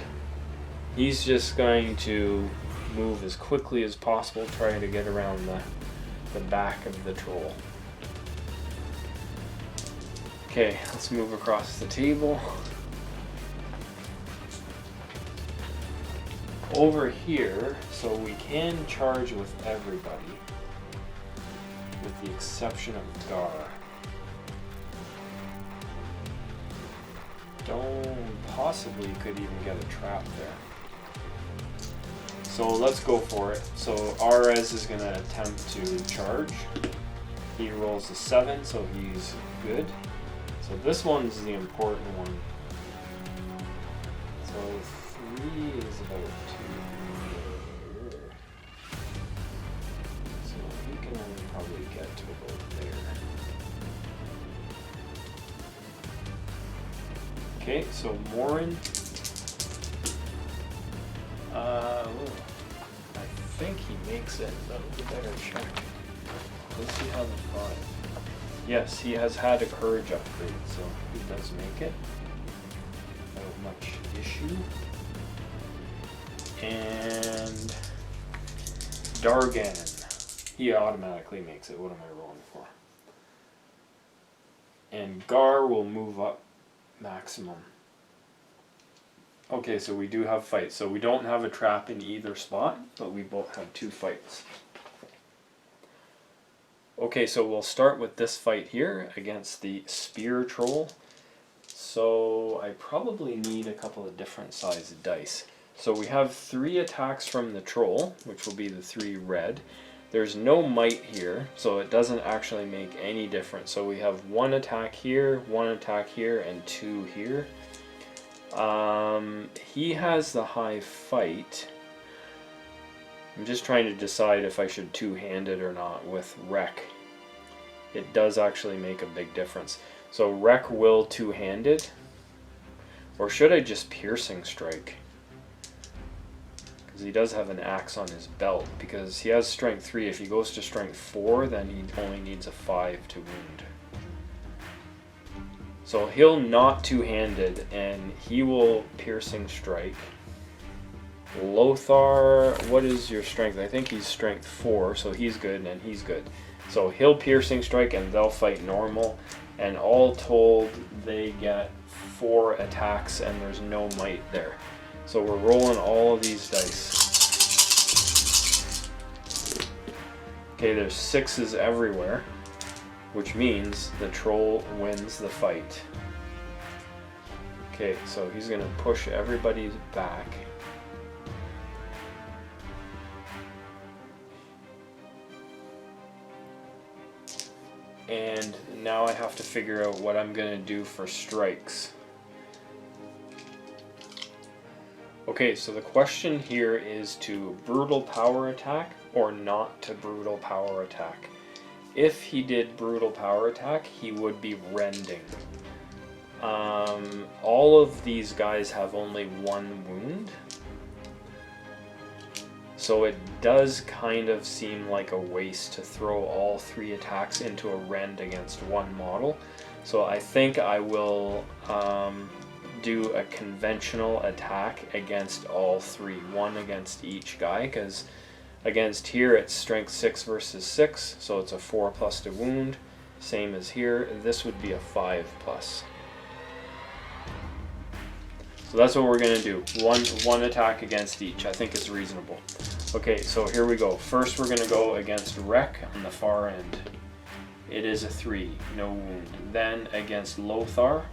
he's just going to move as quickly as possible, trying to get around the back of the troll. Okay, let's move across the table. Over here, so we can charge with everybody, with the exception of Gar. Possibly could even get a trap there. So let's go for it. So Arez is going to attempt to charge. He rolls a 7, so he's good. So this one's the important one. So 3 is about 2 here. So he can only probably get to about there. Okay, so Morin. I think he makes it. That would be better check. Does he have a 5? Yes, he has had a courage upgrade, so he does make it. Without much issue. And Dargan. He automatically makes it. What am I rolling for? And Gar will move up maximum. Okay, so we do have fights. So we don't have a trap in either spot, but we both have 2 fights. Okay, so we'll start with this fight here against the spear troll. So I probably need a couple of different sized dice. So we have 3 attacks from the troll, which will be the 3 red. There's no might here, so it doesn't actually make any difference. So we have 1 attack here, 1 attack here, and 2 here. He has the high fight. I'm just trying to decide if I should two-hand it or not with Rek. It does actually make a big difference. So Rek will two-hand it. Or should I just piercing strike? He does have an axe on his belt, because he has strength 3. If he goes to strength 4, then he only needs a 5 to wound. So he'll not two-handed, and he will piercing strike. Lothar, what is your strength? I think he's strength 4, so he's good, and he's good. So he'll piercing strike, and they'll fight normal, and all told, they get 4 attacks, and there's no might there. So we're rolling all of these dice. Okay, there's 6s everywhere, which means the troll wins the fight. Okay, so he's going to push everybody back. And now I have to figure out what I'm going to do for strikes. Okay, so the question here is to brutal power attack or not to brutal power attack. If he did brutal power attack, he would be rending. All of these guys have only 1 wound. So it does kind of seem like a waste to throw all 3 attacks into a rend against 1 model. So I think I will do a conventional attack against all 3, 1 against each guy, because Against here, it's strength 6 versus 6, so it's a 4+ to wound. Same as here. This would be a 5+. So that's what we're gonna do. One attack against each. I think it's reasonable. Okay, so here we go. First, we're gonna go against Wreck on the far end. It is a 3, no wound. Then against Lothar,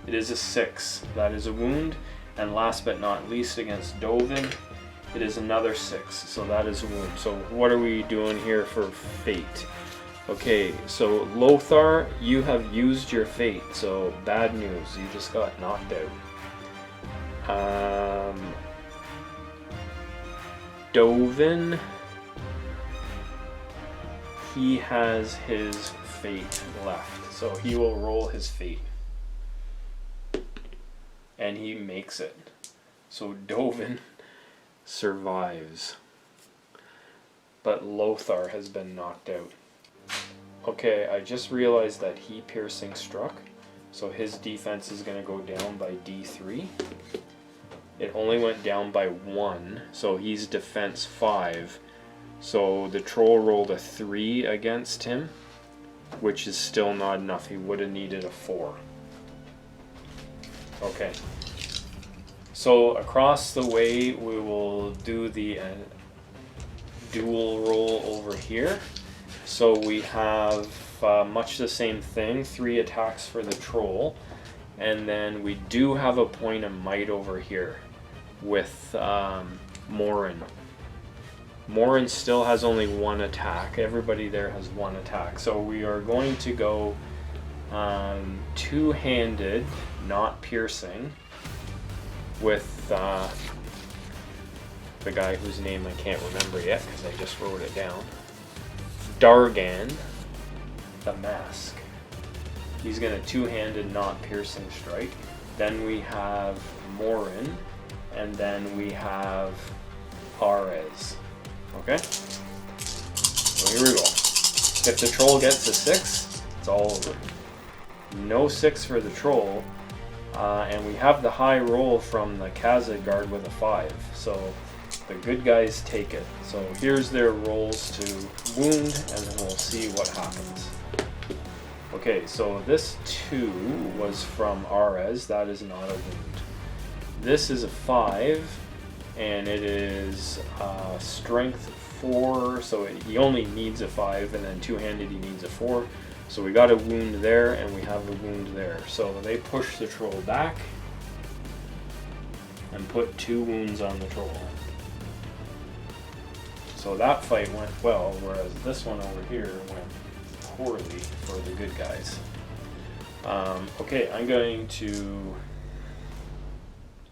it is a 6. That is a wound. And last but not least, against Dovin, it is another 6. So that is a wound. So what are we doing here for fate? Okay, so Lothar, you have used your fate. So bad news. You just got knocked out. Dovin, he has his fate left, so he will roll his fate, and he makes it. So Dovin survives, but Lothar has been knocked out. Okay, I just realized that he piercing struck, so his defense is going to go down by D3. It only went down by 1, so he's defense 5. So the troll rolled a 3 against him, which is still not enough. He would have needed a 4. Okay. So across the way, we will do the dual roll over here. So we have much the same thing, 3 attacks for the troll. And then we do have a point of might over here with Morin. Morin still has only 1 attack. Everybody there has 1 attack. So we are going to go two-handed, not piercing, with the guy whose name I can't remember yet because I just wrote it down. Dargan, the Mask. He's going to two-handed, not piercing strike. Then we have Morin, and then we have Arez. Okay? So here we go. If the troll gets a 6, it's all over. No 6 for the troll, and we have the high roll from the Khazad guard with a 5. So the good guys take it. So here's their rolls to wound, and then we'll see what happens. Okay, so this 2 was from Arez. That is not a wound. This is a 5, and it is strength 4, so he only needs a 5, and then two-handed he needs a 4. So we got a wound there, and we have a wound there. So they push the troll back and put 2 wounds on the troll. So that fight went well, whereas this one over here went poorly for the good guys. Okay, I'm going to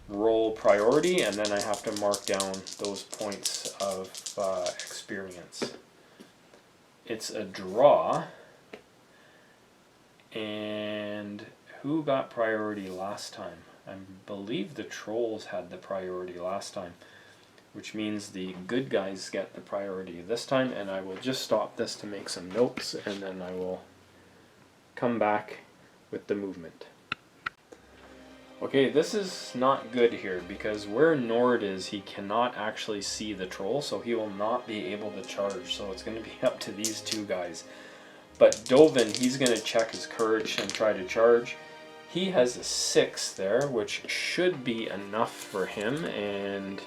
roll priority, and then I have to mark down those points of experience. It's a draw, and who got priority last time? I believe the trolls had the priority last time, which means the good guys get the priority this time, and I will just stop this to make some notes, and then I will come back with the movement. Okay, this is not good here, because where Nord is, he cannot actually see the troll, so he will not be able to charge, so it's going to be up to these 2 guys. But Dovin, he's going to check his courage and try to charge. He has a 6 there, which should be enough for him, and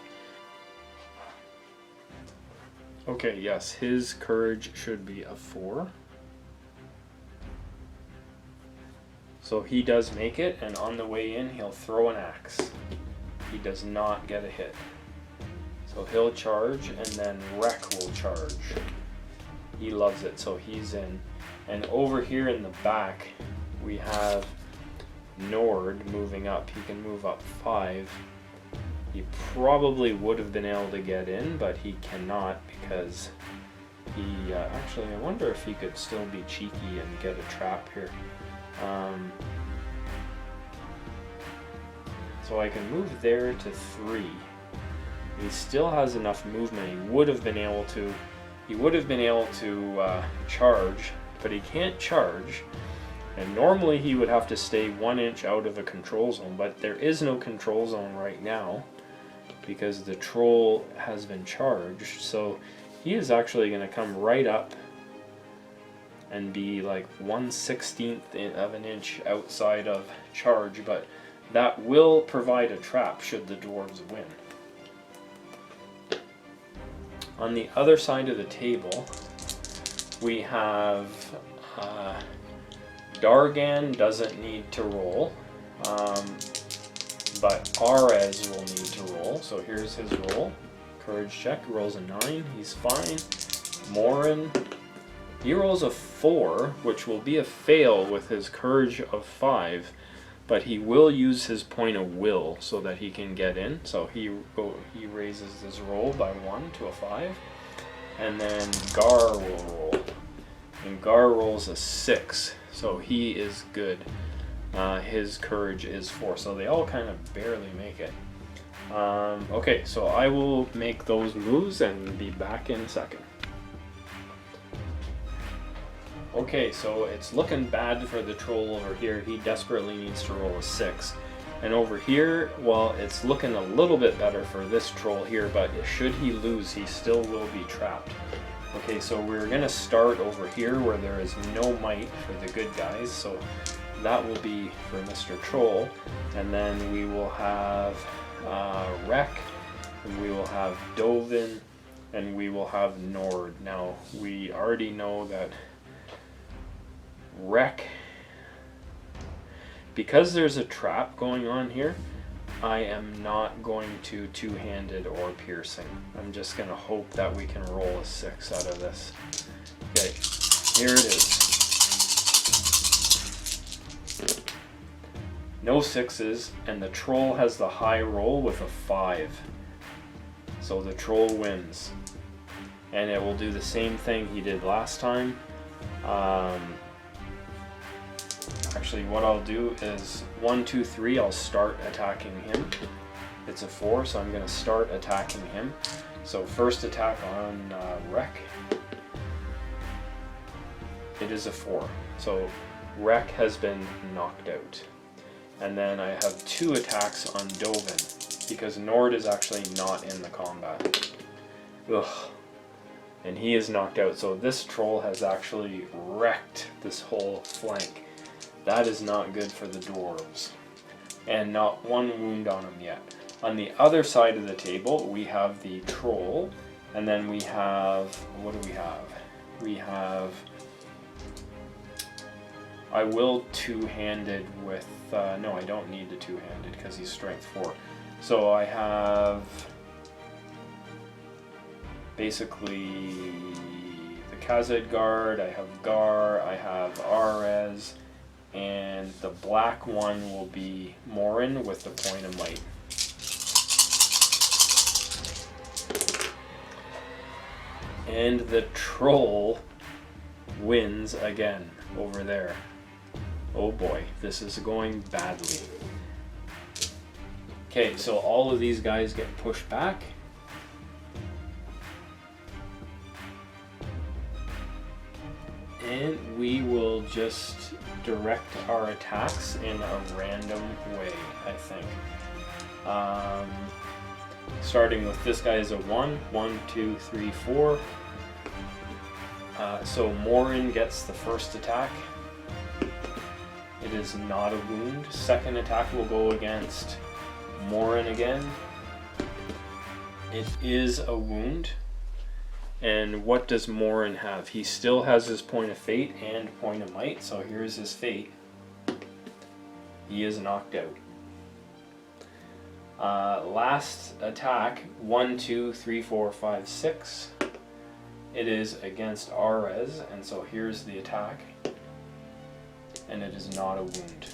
okay, yes, his courage should be a 4. So he does make it, and on the way in, he'll throw an axe. He does not get a hit. So he'll charge, and then Wreck will charge. He loves it, so he's in. And over here in the back, we have Nord moving up. He can move up 5. He probably would have been able to get in, but he cannot because he... actually, I wonder if he could still be cheeky and get a trap here. So I can move there to 3. He still has enough movement. He would have been able to charge, but he can't charge. And normally he would have to stay 1 inch out of a control zone, but there is no control zone right now. because the troll has been charged. So he is actually going to come right up and be like 1/16 of an inch outside of charge, but that will provide a trap should the dwarves win. On the other side of the table, we have Dargan doesn't need to roll, but Arez will need to roll. So here's his roll. Courage check, rolls a 9, he's fine. Morin, he rolls a 4, which will be a fail with his courage of 5, but he will use his point of will so that he can get in. So he raises his roll by 1 to a 5. And then Gar will roll. And Gar rolls a 6, so he is good. His courage is 4, so they all kind of barely make it. Okay, so I will make those moves and be back in a second. Okay, so it's looking bad for the troll over here. He desperately needs to roll a 6. And over here, well, it's looking a little bit better for this troll here, but should he lose, he still will be trapped. Okay, so we're going to start over here where there is no might for the good guys, so that will be for Mr. Troll. And then we will have Rek, and we will have Dovin, and we will have Nord. Now, we already know that Rek, because there's a trap going on here, I am not going to two-handed or piercing. I'm just going to hope that we can roll a 6 out of this. Okay, here it is. No 6s, and the troll has the high roll with a 5. So the troll wins. And it will do the same thing he did last time. Actually, what I'll do is 1, 2, 3, I'll start attacking him. It's a 4, so I'm going to start attacking him. So first attack on Rek. It is a 4. So Rek has been knocked out. And then I have 2 attacks on Dovin, because Nord is actually not in the combat. Ugh. And he is knocked out. So this troll has actually wrecked this whole flank. That is not good for the dwarves. And not 1 wound on him yet. On the other side of the table, we have the troll. And then we have, what do we have? We have, I will two-handed with, no, I don't need the two-handed because he's strength 4. So I have basically the Khazad Guard, I have Gar, I have Arez, and the black one will be Morin with the point of might. And the troll wins again over there. Oh boy, this is going badly. Okay, so all of these guys get pushed back. And we will just direct our attacks in a random way, I think. Starting with this guy is a 1. 1, 2, 3, 4. So Morin gets the first attack. It is not a wound. Second attack will go against Morin again. It is a wound. And what does Morin have? He still has his point of fate and point of might, so here's his fate. He is knocked out. Last attack, 1, 2, 3, 4, 5, 6. It is against Arez, and so here's the attack. And it is not a wound.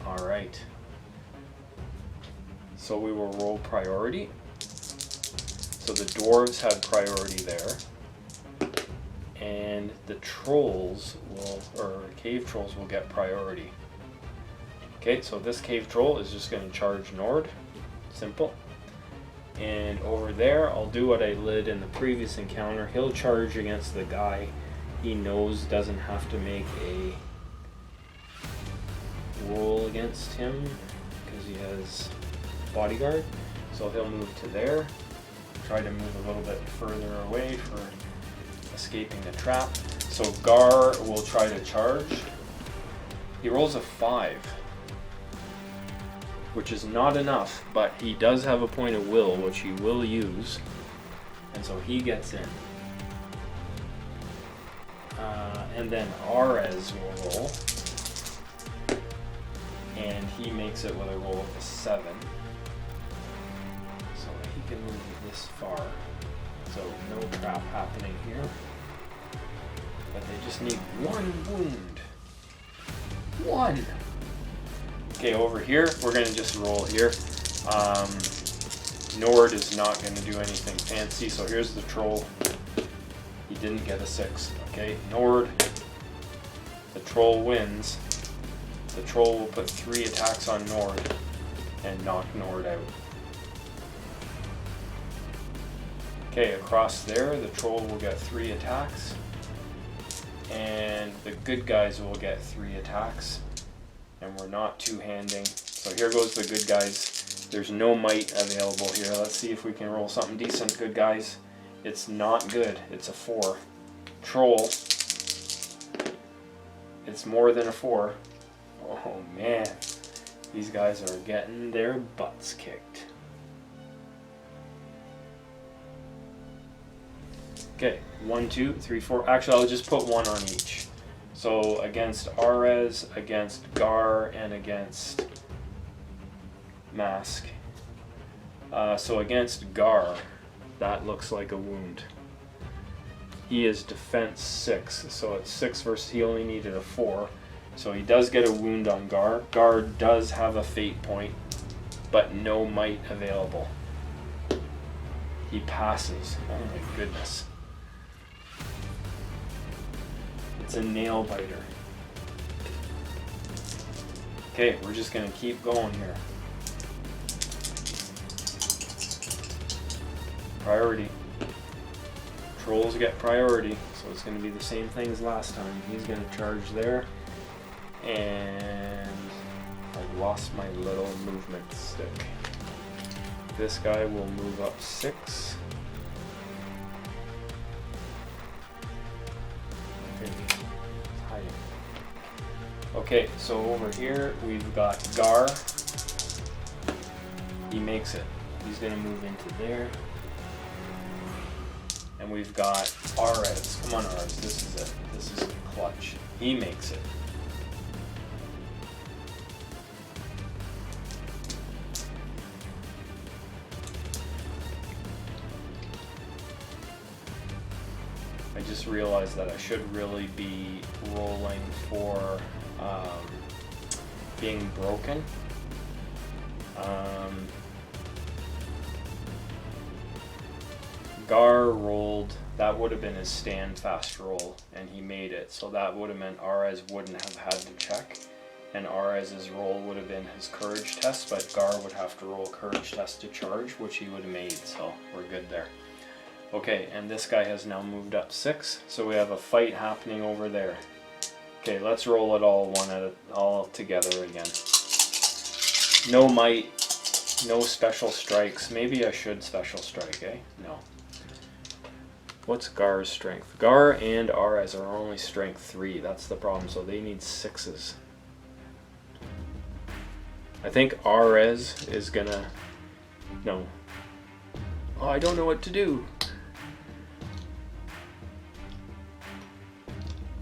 Alright. So we will roll priority. So the dwarves had priority there. And the trolls will, or cave trolls will get priority. Okay, so this cave troll is just going to charge Nord. Simple. And over there, I'll do what I did in the previous encounter. He'll charge against the guy he knows doesn't have to make a roll against him, because he has bodyguard. So he'll move to there. Try to move a little bit further away for escaping the trap. So Gar will try to charge. He rolls a 5, which is not enough, but he does have a point of will, which he will use, and so he gets in. And then Arez will roll, and he makes it with a roll of a 7, so he can move this far. So no trap happening here, but they just need 1 wound. 1. Okay, over here, we're going to just roll here. Nord is not going to do anything fancy, so here's the troll. He didn't get a 6. Okay, Nord, the troll wins. The troll will put 3 attacks on Nord and knock Nord out. Okay, across there, the troll will get 3 attacks. And the good guys will get 3 attacks. And we're not two-handing. So here goes the good guys. There's no might available here. Let's see if we can roll something decent, good guys. It's not good. It's a 4. Troll. It's more than a 4. Oh man. These guys are getting their butts kicked. Okay, 1, 2, 3, 4. Actually, I'll just put 1 on each. So against Arez, against Gar, and against Mask. So against Gar, that looks like a wound. He is defense 6, so it's 6 versus he only needed a 4. So he does get a wound on Gar. Gar does have a fate point, but no might available. He passes. Oh my goodness. It's a nail biter. Okay, we're just gonna keep going here. Priority. Trolls get priority, so it's gonna be the same thing as last time. He's gonna charge there, and I lost my little movement stick. This guy will move up 6. Okay, so over here we've got Gar. He makes it. He's going to move into there. And we've got Arez. Come on, Arez. This is it. This is clutch. He makes it. I just realized that I should really be rolling for being broken. Gar rolled, that would have been his stand fast roll, and he made it, so that would have meant Arez wouldn't have had to check, and Arez's roll would have been his courage test, but Gar would have to roll courage test to charge, which he would have made, so we're good there. Okay, and this guy has now moved up 6, so we have a fight happening over there. Okay, let's roll it all together again. No might, no special strikes. Maybe I should special strike, eh? No. What's Gar's strength? Gar and Arez are only strength 3. That's the problem, so they need 6s. I think Arez is gonna... No. Oh, I don't know what to do.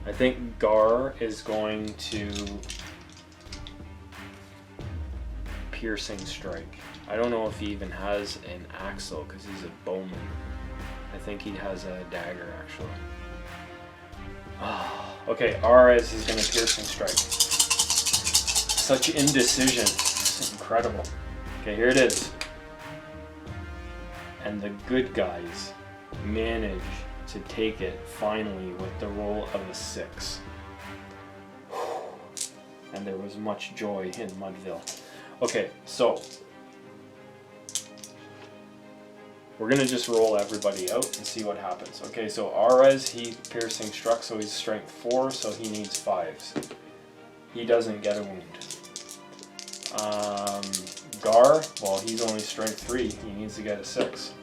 I think Gar is going to piercing strike. I don't know if he even has an axe though, because he's a bowman. I think he has a dagger actually. Oh, okay, Arez is going to piercing strike. Such indecision. It's incredible. Okay, here it is. And the good guys manage to take it finally with the roll of a 6. And there was much joy in Mudville. Okay, so we're gonna just roll everybody out and see what happens. Okay, so Arez, he piercing struck, so he's strength 4, so he needs 5s. He doesn't get a wound. Gar, well, he's only strength 3. He needs to get a 6.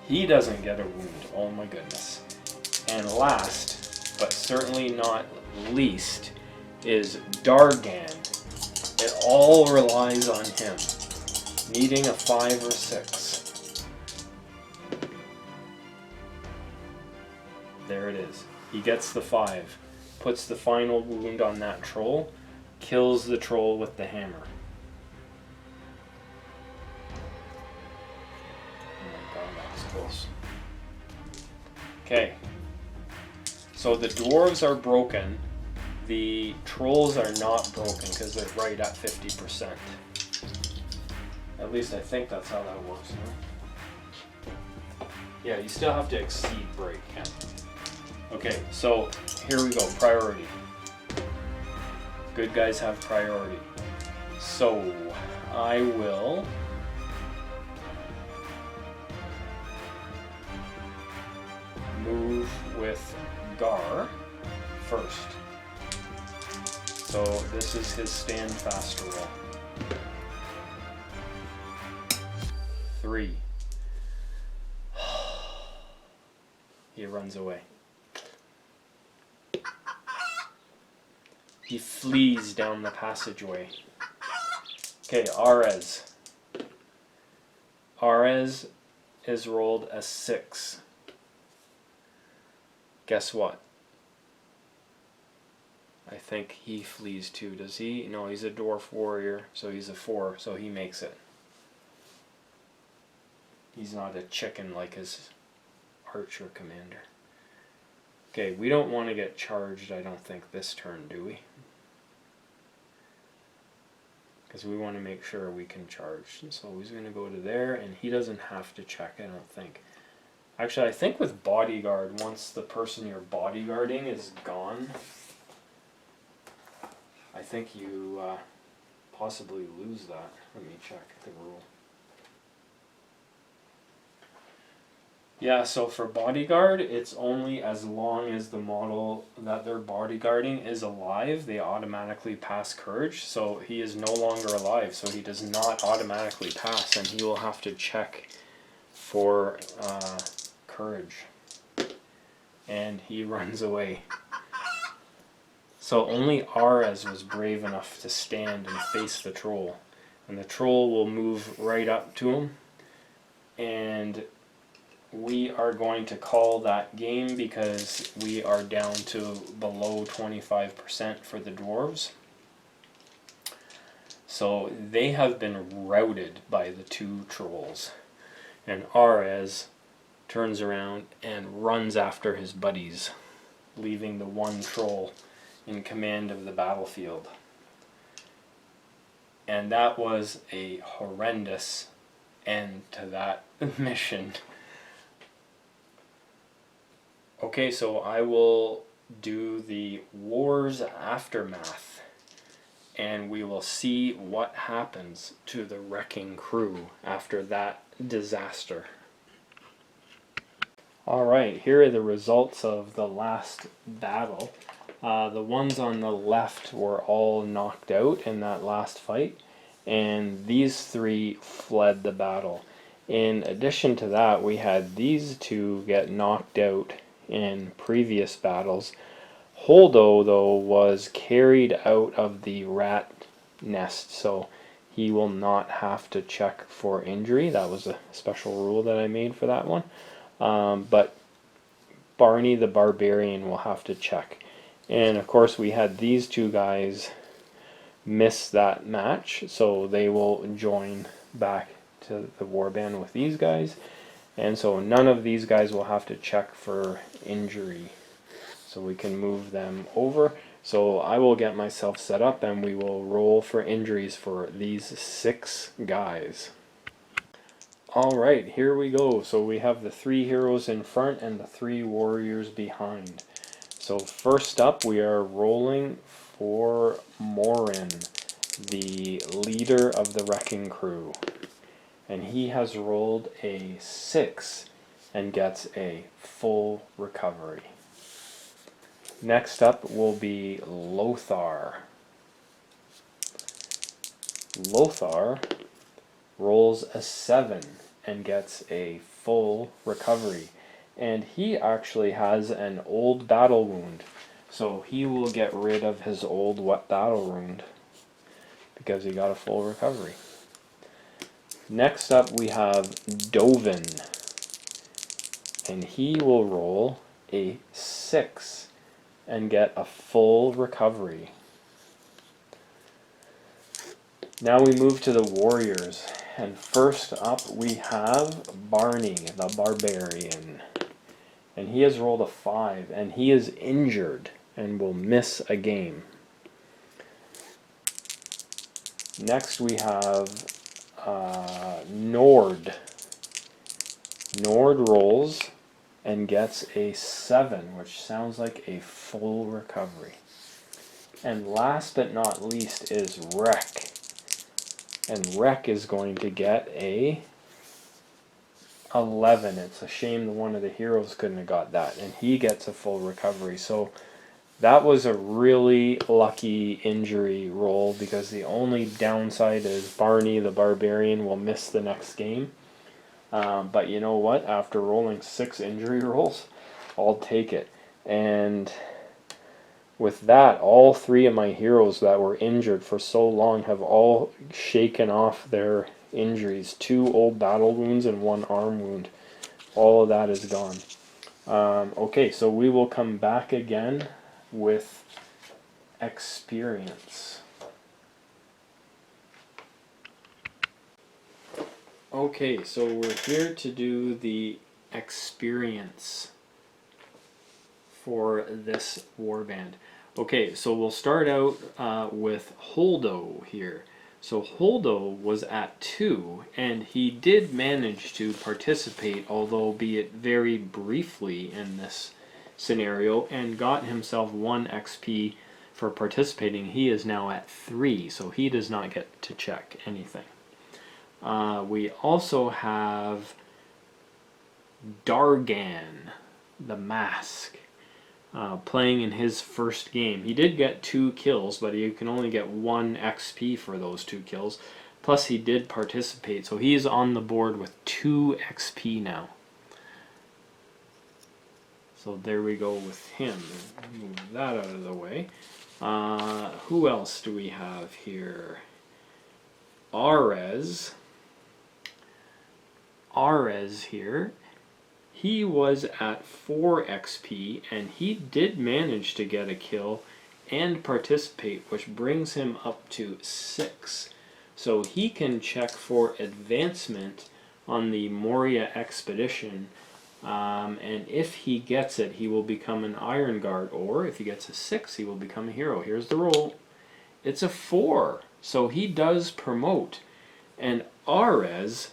He doesn't get a wound. Oh my goodness. And last, but certainly not least, is Dargan. It all relies on him, needing a 5 or 6. There it is. He gets the 5, puts the final wound on that troll, kills the troll with the hammer. Oh my god, that was close. Okay. So the dwarves are broken. The trolls are not broken because they're right at 50%. At least I think that's how that works. Huh? Yeah, you still have to exceed break. Yeah. Okay, so here we go. Priority. Good guys have priority. So I will move with Gar first. So this is his stand fast roll. 3. He runs away. He flees down the passageway. Okay, Arez. Arez is rolled a 6. Guess what? I think he flees too. Does he? No, he's a dwarf warrior, so he's a 4, so he makes it. He's not a chicken like his archer commander. Okay, we don't want to get charged, I don't think, this turn, do we? Because we want to make sure we can charge. So he's going to go to there, and he doesn't have to check, I don't think. Actually, I think with bodyguard, once the person you're bodyguarding is gone, I think you possibly lose that. Let me check the rule. Yeah, so for bodyguard, it's only as long as the model that they're bodyguarding is alive, they automatically pass courage. So he is no longer alive, so he does not automatically pass, and he will have to check for courage. And he runs away. So only Arez was brave enough to stand and face the troll. And the troll will move right up to him. And we are going to call that game because we are down to below 25% for the dwarves. So they have been routed by the 2 trolls. And Arez turns around and runs after his buddies, leaving the 1 troll in command of the battlefield. And that was a horrendous end to that mission. Okay, so I will do the war's aftermath, and we will see what happens to the wrecking crew after that disaster. Alright, here are the results of the last battle. The ones on the left were all knocked out in that last fight, and these 3 fled the battle. In addition to that, we had these 2 get knocked out in previous battles. Holdo, though, was carried out of the rat nest, so he will not have to check for injury. That was a special rule that I made for that one. But Barney the Barbarian will have to check. And of course we had these 2 guys miss that match, so they will join back to the warband with these guys. And so none of these guys will have to check for injury. So we can move them over. So I will get myself set up and we will roll for injuries for these 6 guys. Alright, here we go. So we have the 3 heroes in front and the 3 warriors behind. So first up we are rolling for Morin, the leader of the wrecking crew. And he has rolled a 6 and gets a full recovery. Next up will be Lothar. Lothar rolls a 7 and gets a full recovery. And he actually has an old battle wound, so he will get rid of his old wet battle wound because he got a full recovery. Next up we have Dovin, and he will roll a 6 and get a full recovery. Now we move to the warriors, and first up we have Barney, the barbarian. And he has rolled a 5, and he is injured and will miss a game. Next we have Nord. Nord rolls and gets a 7, which sounds like a full recovery. And last but not least is Wreck. And Wreck is going to get a 11. It's a shame that one of the heroes couldn't have got that, and he gets a full recovery. So that was a really lucky injury roll, because the only downside is Barney the barbarian will miss the next game. But you know what? After rolling 6 injury rolls, I'll take it. And with that, all 3 of my heroes that were injured for so long have all shaken off their injuries. 2 old battle wounds and 1 arm wound. All of that is gone. Okay, so we will come back again with experience. Okay, so we're here to do the experience for this warband. Okay, so we'll start out with Holdo here. So Holdo was at 2, and he did manage to participate, although be it very briefly in this scenario, and got himself 1 XP for participating. He is now at 3, so he does not get to check anything. We also have Dargan, the Mask, playing in his first game. He did get 2 kills, but he can only get 1 XP for those 2 kills. Plus he did participate, so he's on the board with 2 XP now. So there we go with him. Move that out of the way. Who else do we have here? Arez here. He was at 4 XP, and he did manage to get a kill and participate, which brings him up to 6. So he can check for advancement on the Moria expedition, and if he gets it, he will become an Iron Guard, or if he gets a 6, he will become a hero. Here's the roll. It's a 4, so he does promote, and Arez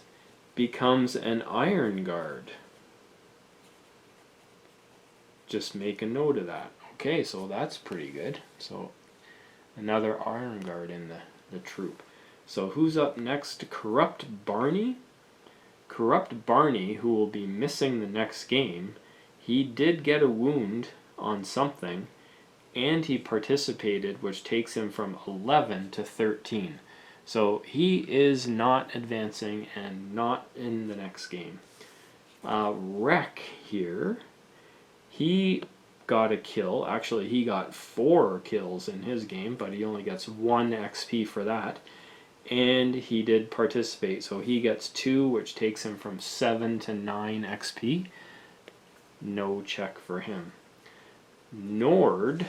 becomes an Iron Guard. Just make a note of that. Okay, so that's pretty good. So another Iron Guard in the troop. So who's up next? Corrupt Barney. Corrupt Barney, who will be missing the next game. He did get a wound on something, and he participated, which takes him from 11 to 13. So he is not advancing and not in the next game. Wreck here. He got a kill. Actually, he got 4 kills in his game, but he only gets 1 XP for that. And he did participate, so he gets 2, which takes him from 7 to 9 XP. No check for him. Nord,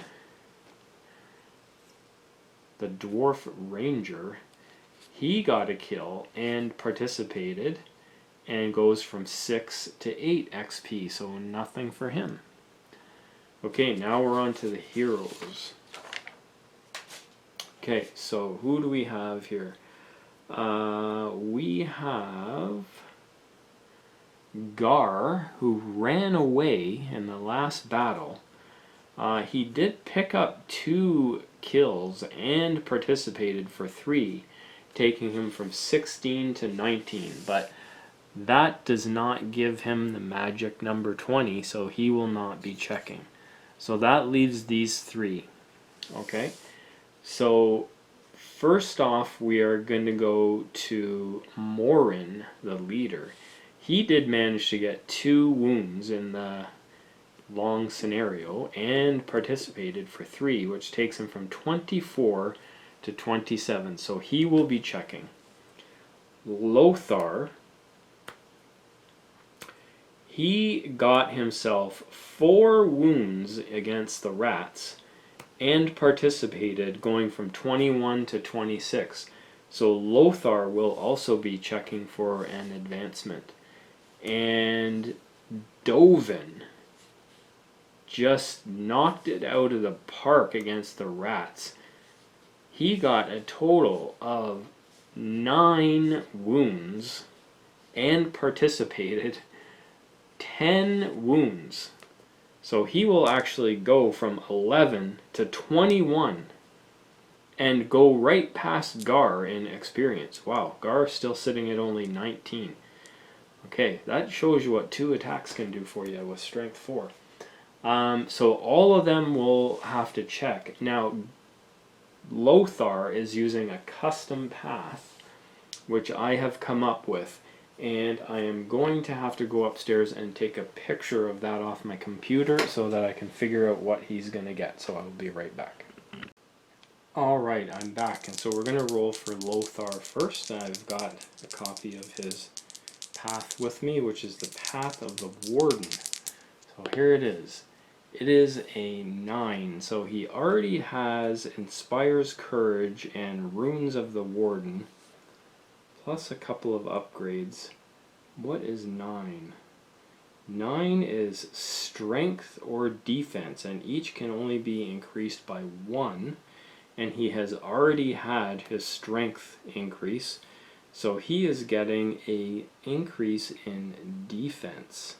the Dwarf Ranger, he got a kill and participated and goes from 6 to 8 XP, so nothing for him. Okay, now we're on to the heroes. Okay, so who do we have here? We have Gar, who ran away in the last battle. He did pick up 2 kills and participated for 3, taking him from 16 to 19, but that does not give him the magic number 20, so he will not be checking. So that leaves these 3. Okay, so first off, we are going to go to Morin, the leader. He did manage to get 2 wounds in the long scenario and participated for 3, which takes him from 24 to 27. So he will be checking. Lothar, he got himself 4 wounds against the rats and participated, going from 21 to 26. So Lothar will also be checking for an advancement. And Dovin just knocked it out of the park against the rats. He got a total of 9 wounds and participated 10 wounds. So he will actually go from 11 to 21 and go right past Gar in experience. Wow, Gar's still sitting at only 19. Okay, that shows you what 2 attacks can do for you with strength 4. So all of them will have to check. Now, Lothar is using a custom path, which I have come up with. And I am going to have to go upstairs and take a picture of that off my computer so that I can figure out what he's going to get. So I will be right back. Alright, I'm back. And so we're going to roll for Lothar first. I've got a copy of his path with me, which is the Path of the Warden. So here it is. It is a 9. So he already has Inspires Courage and Runes of the Warden, plus a couple of upgrades. What is 9? 9 is strength or defense, and each can only be increased by 1. And he has already had his strength increase, so he is getting an increase in defense.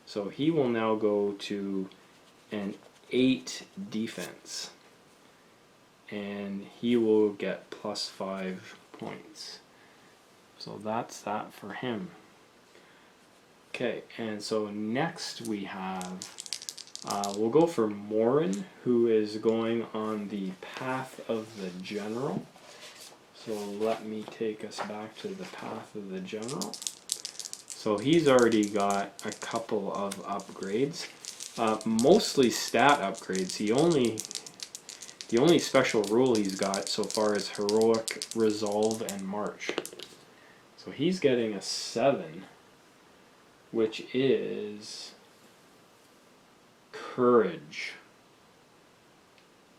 So he will now go to an 8 defense, and he will get plus 5 points. So that's that for him. Okay, and so next we have, we'll go for Morin, who is going on the Path of the General. So let me take us back to the Path of the General. So he's already got a couple of upgrades, mostly stat upgrades. The only special rule he's got so far is Heroic, Resolve, and March. So he's getting a 7, which is Courage.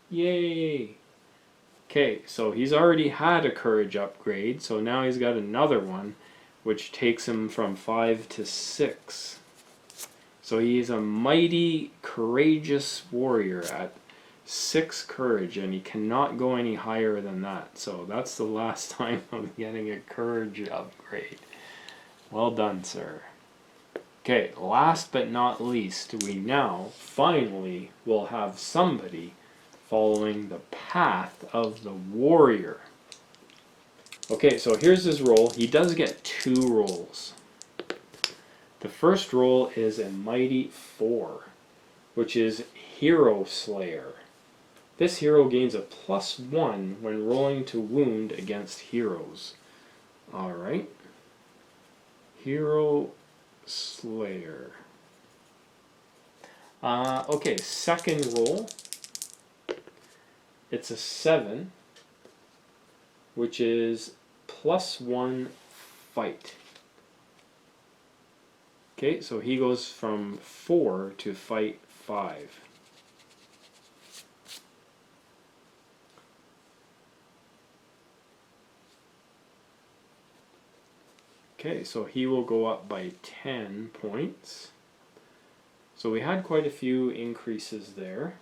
Yay! Okay, so he's already had a Courage upgrade, so now he's got another one, which takes him from 5 to 6. So he's a mighty, courageous warrior at 6 courage, and he cannot go any higher than that. So that's the last time I'm getting a courage upgrade. Well done, sir. Okay, last but not least, we now finally will have somebody following the path of the warrior. Okay, so here's his roll. He does get 2 rolls. The first roll is a mighty 4, which is Hero Slayer. This hero gains a +1 when rolling to wound against heroes. Alright. Hero Slayer. Okay, second roll. It's a 7, which is +1 fight. Okay, so he goes from 4 to fight 5. Okay, so he will go up by 10 points. So we had quite a few increases there.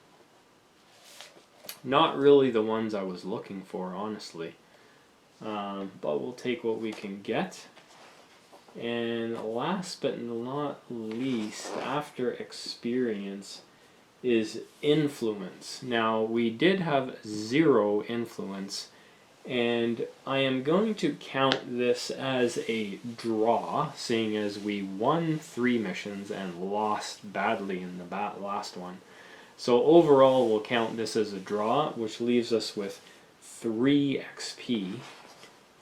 Not really the ones I was looking for, honestly. But we'll take what we can get. And last but not least, after experience, is influence. Now, we did have 0 influence, and I am going to count this as a draw, seeing as we won 3 missions and lost badly in the last one. So overall, we'll count this as a draw, which leaves us with 3 XP,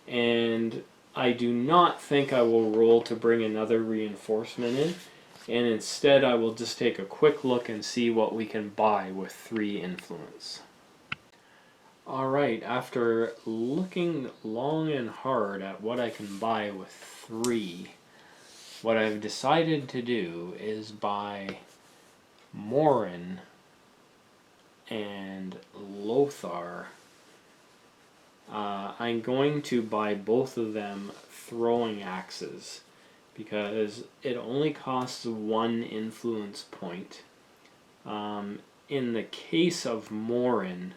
and I do not think I will roll to bring another reinforcement in, and instead I will just take a quick look and see what we can buy with 3 influence. Alright, after looking long and hard at what I can buy with 3, what I've decided to do is buy Morin and Lothar. I'm going to buy both of them throwing axes because it only costs 1 influence point. In the case of Morin,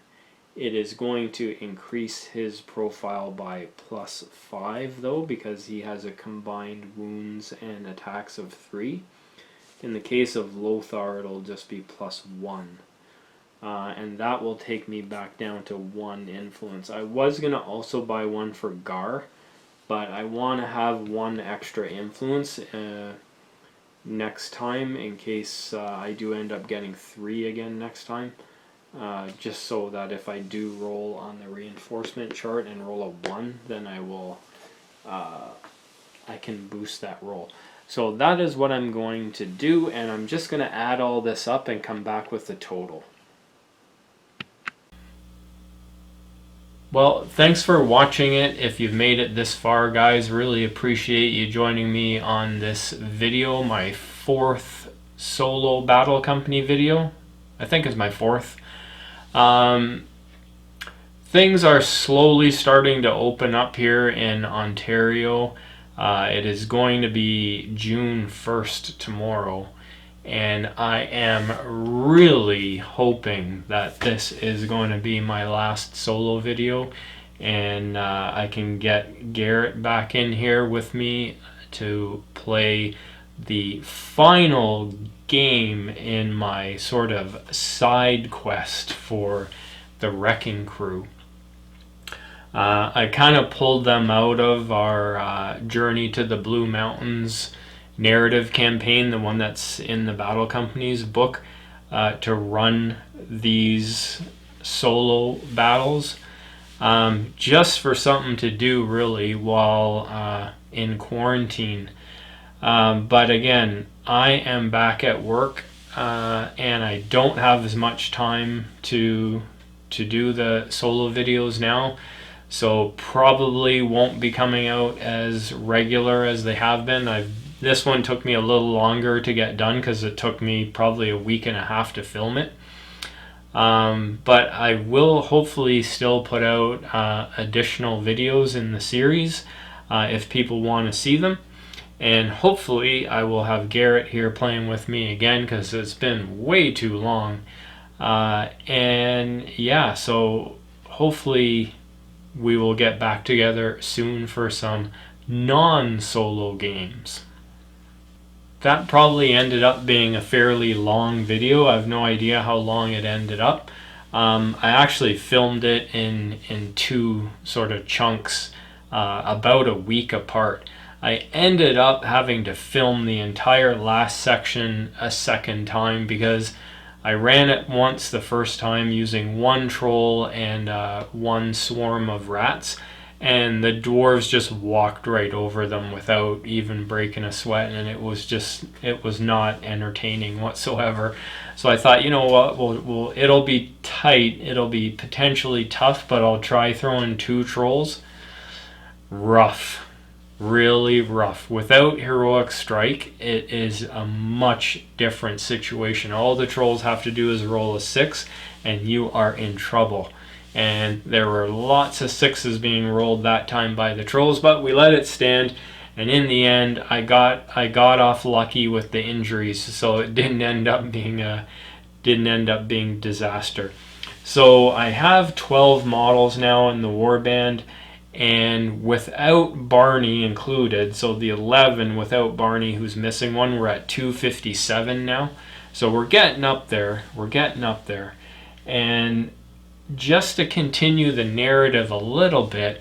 it is going to increase his profile by +5 though, because he has a combined wounds and attacks of 3. In the case of Lothar, it'll just be +1. And that will take me back down to 1 influence. I was going to also buy one for Gar, but I want to have 1 extra influence next time in case I do end up getting 3 again next time. Just so that if I do roll on the reinforcement chart and roll a 1, then I will I can boost that roll. So that is what I'm going to do, and I'm just going to add all this up and come back with the total. Well, thanks for watching it. If you've made it this far, guys, really appreciate you joining me on this video, my 4th solo battle company video. I think it's my 4th. Things are slowly starting to open up here in Ontario. It is going to be June 1st tomorrow, and I am really hoping that this is going to be my last solo video, and I can get Garrett back in here with me to play the final game in my sort of side quest for the Wrecking Crew. I kind of pulled them out of our Journey to the Blue Mountains narrative campaign, the one that's in the Battle Company's book, to run these solo battles, just for something to do really while in quarantine. But again, I am back at work, and I don't have as much time to do the solo videos now, so probably won't be coming out as regular as they have been. This one took me a little longer to get done because it took me probably a week and a half to film it. But I will hopefully still put out additional videos in the series if people want to see them. And hopefully I will have Garrett here playing with me again because it's been way too long. And yeah, so hopefully we will get back together soon for some non-solo games. That probably ended up being a fairly long video. I have no idea how long it ended up. I actually filmed it in 2 sort of chunks, about a week apart. I ended up having to film the entire last section a second time because I ran it once the first time using 1 troll and 1 swarm of rats, and the dwarves just walked right over them without even breaking a sweat, and it was not entertaining whatsoever. So I thought, you know what, well, it'll be tight, it'll be potentially tough, but I'll try throwing 2 trolls. Rough. Really rough. Without heroic strike, it is a much different situation. All the trolls have to do is roll a 6 and you are in trouble. And there were lots of 6s being rolled that time by the trolls, but we let it stand, and in the end I got off lucky with the injuries, so it didn't end up being disaster. So I have 12 models now in the warband, and without Barney included, so the 11 without Barney who's missing one, we're at 257 now. So we're getting up there. And just to continue the narrative a little bit,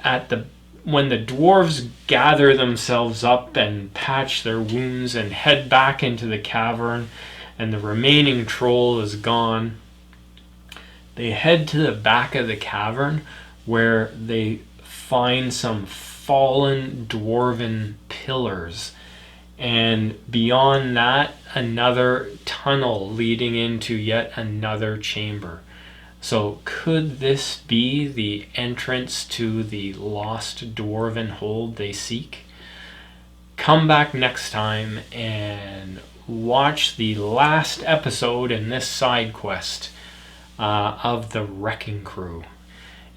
when the dwarves gather themselves up and patch their wounds and head back into the cavern and the remaining troll is gone, They head to the back of the cavern where they find some fallen dwarven pillars. And beyond that, another tunnel leading into yet another chamber. So could this be the entrance to the lost dwarven hold they seek? Come back next time and watch the last episode in this side quest of the Wrecking Crew.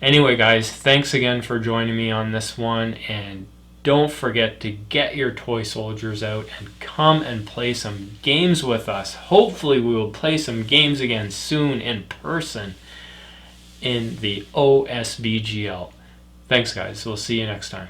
Anyway, guys, thanks again for joining me on this one, and don't forget to get your toy soldiers out and come and play some games with us. Hopefully we will play some games again soon in person in the OSBGL. Thanks, guys. We'll see you next time.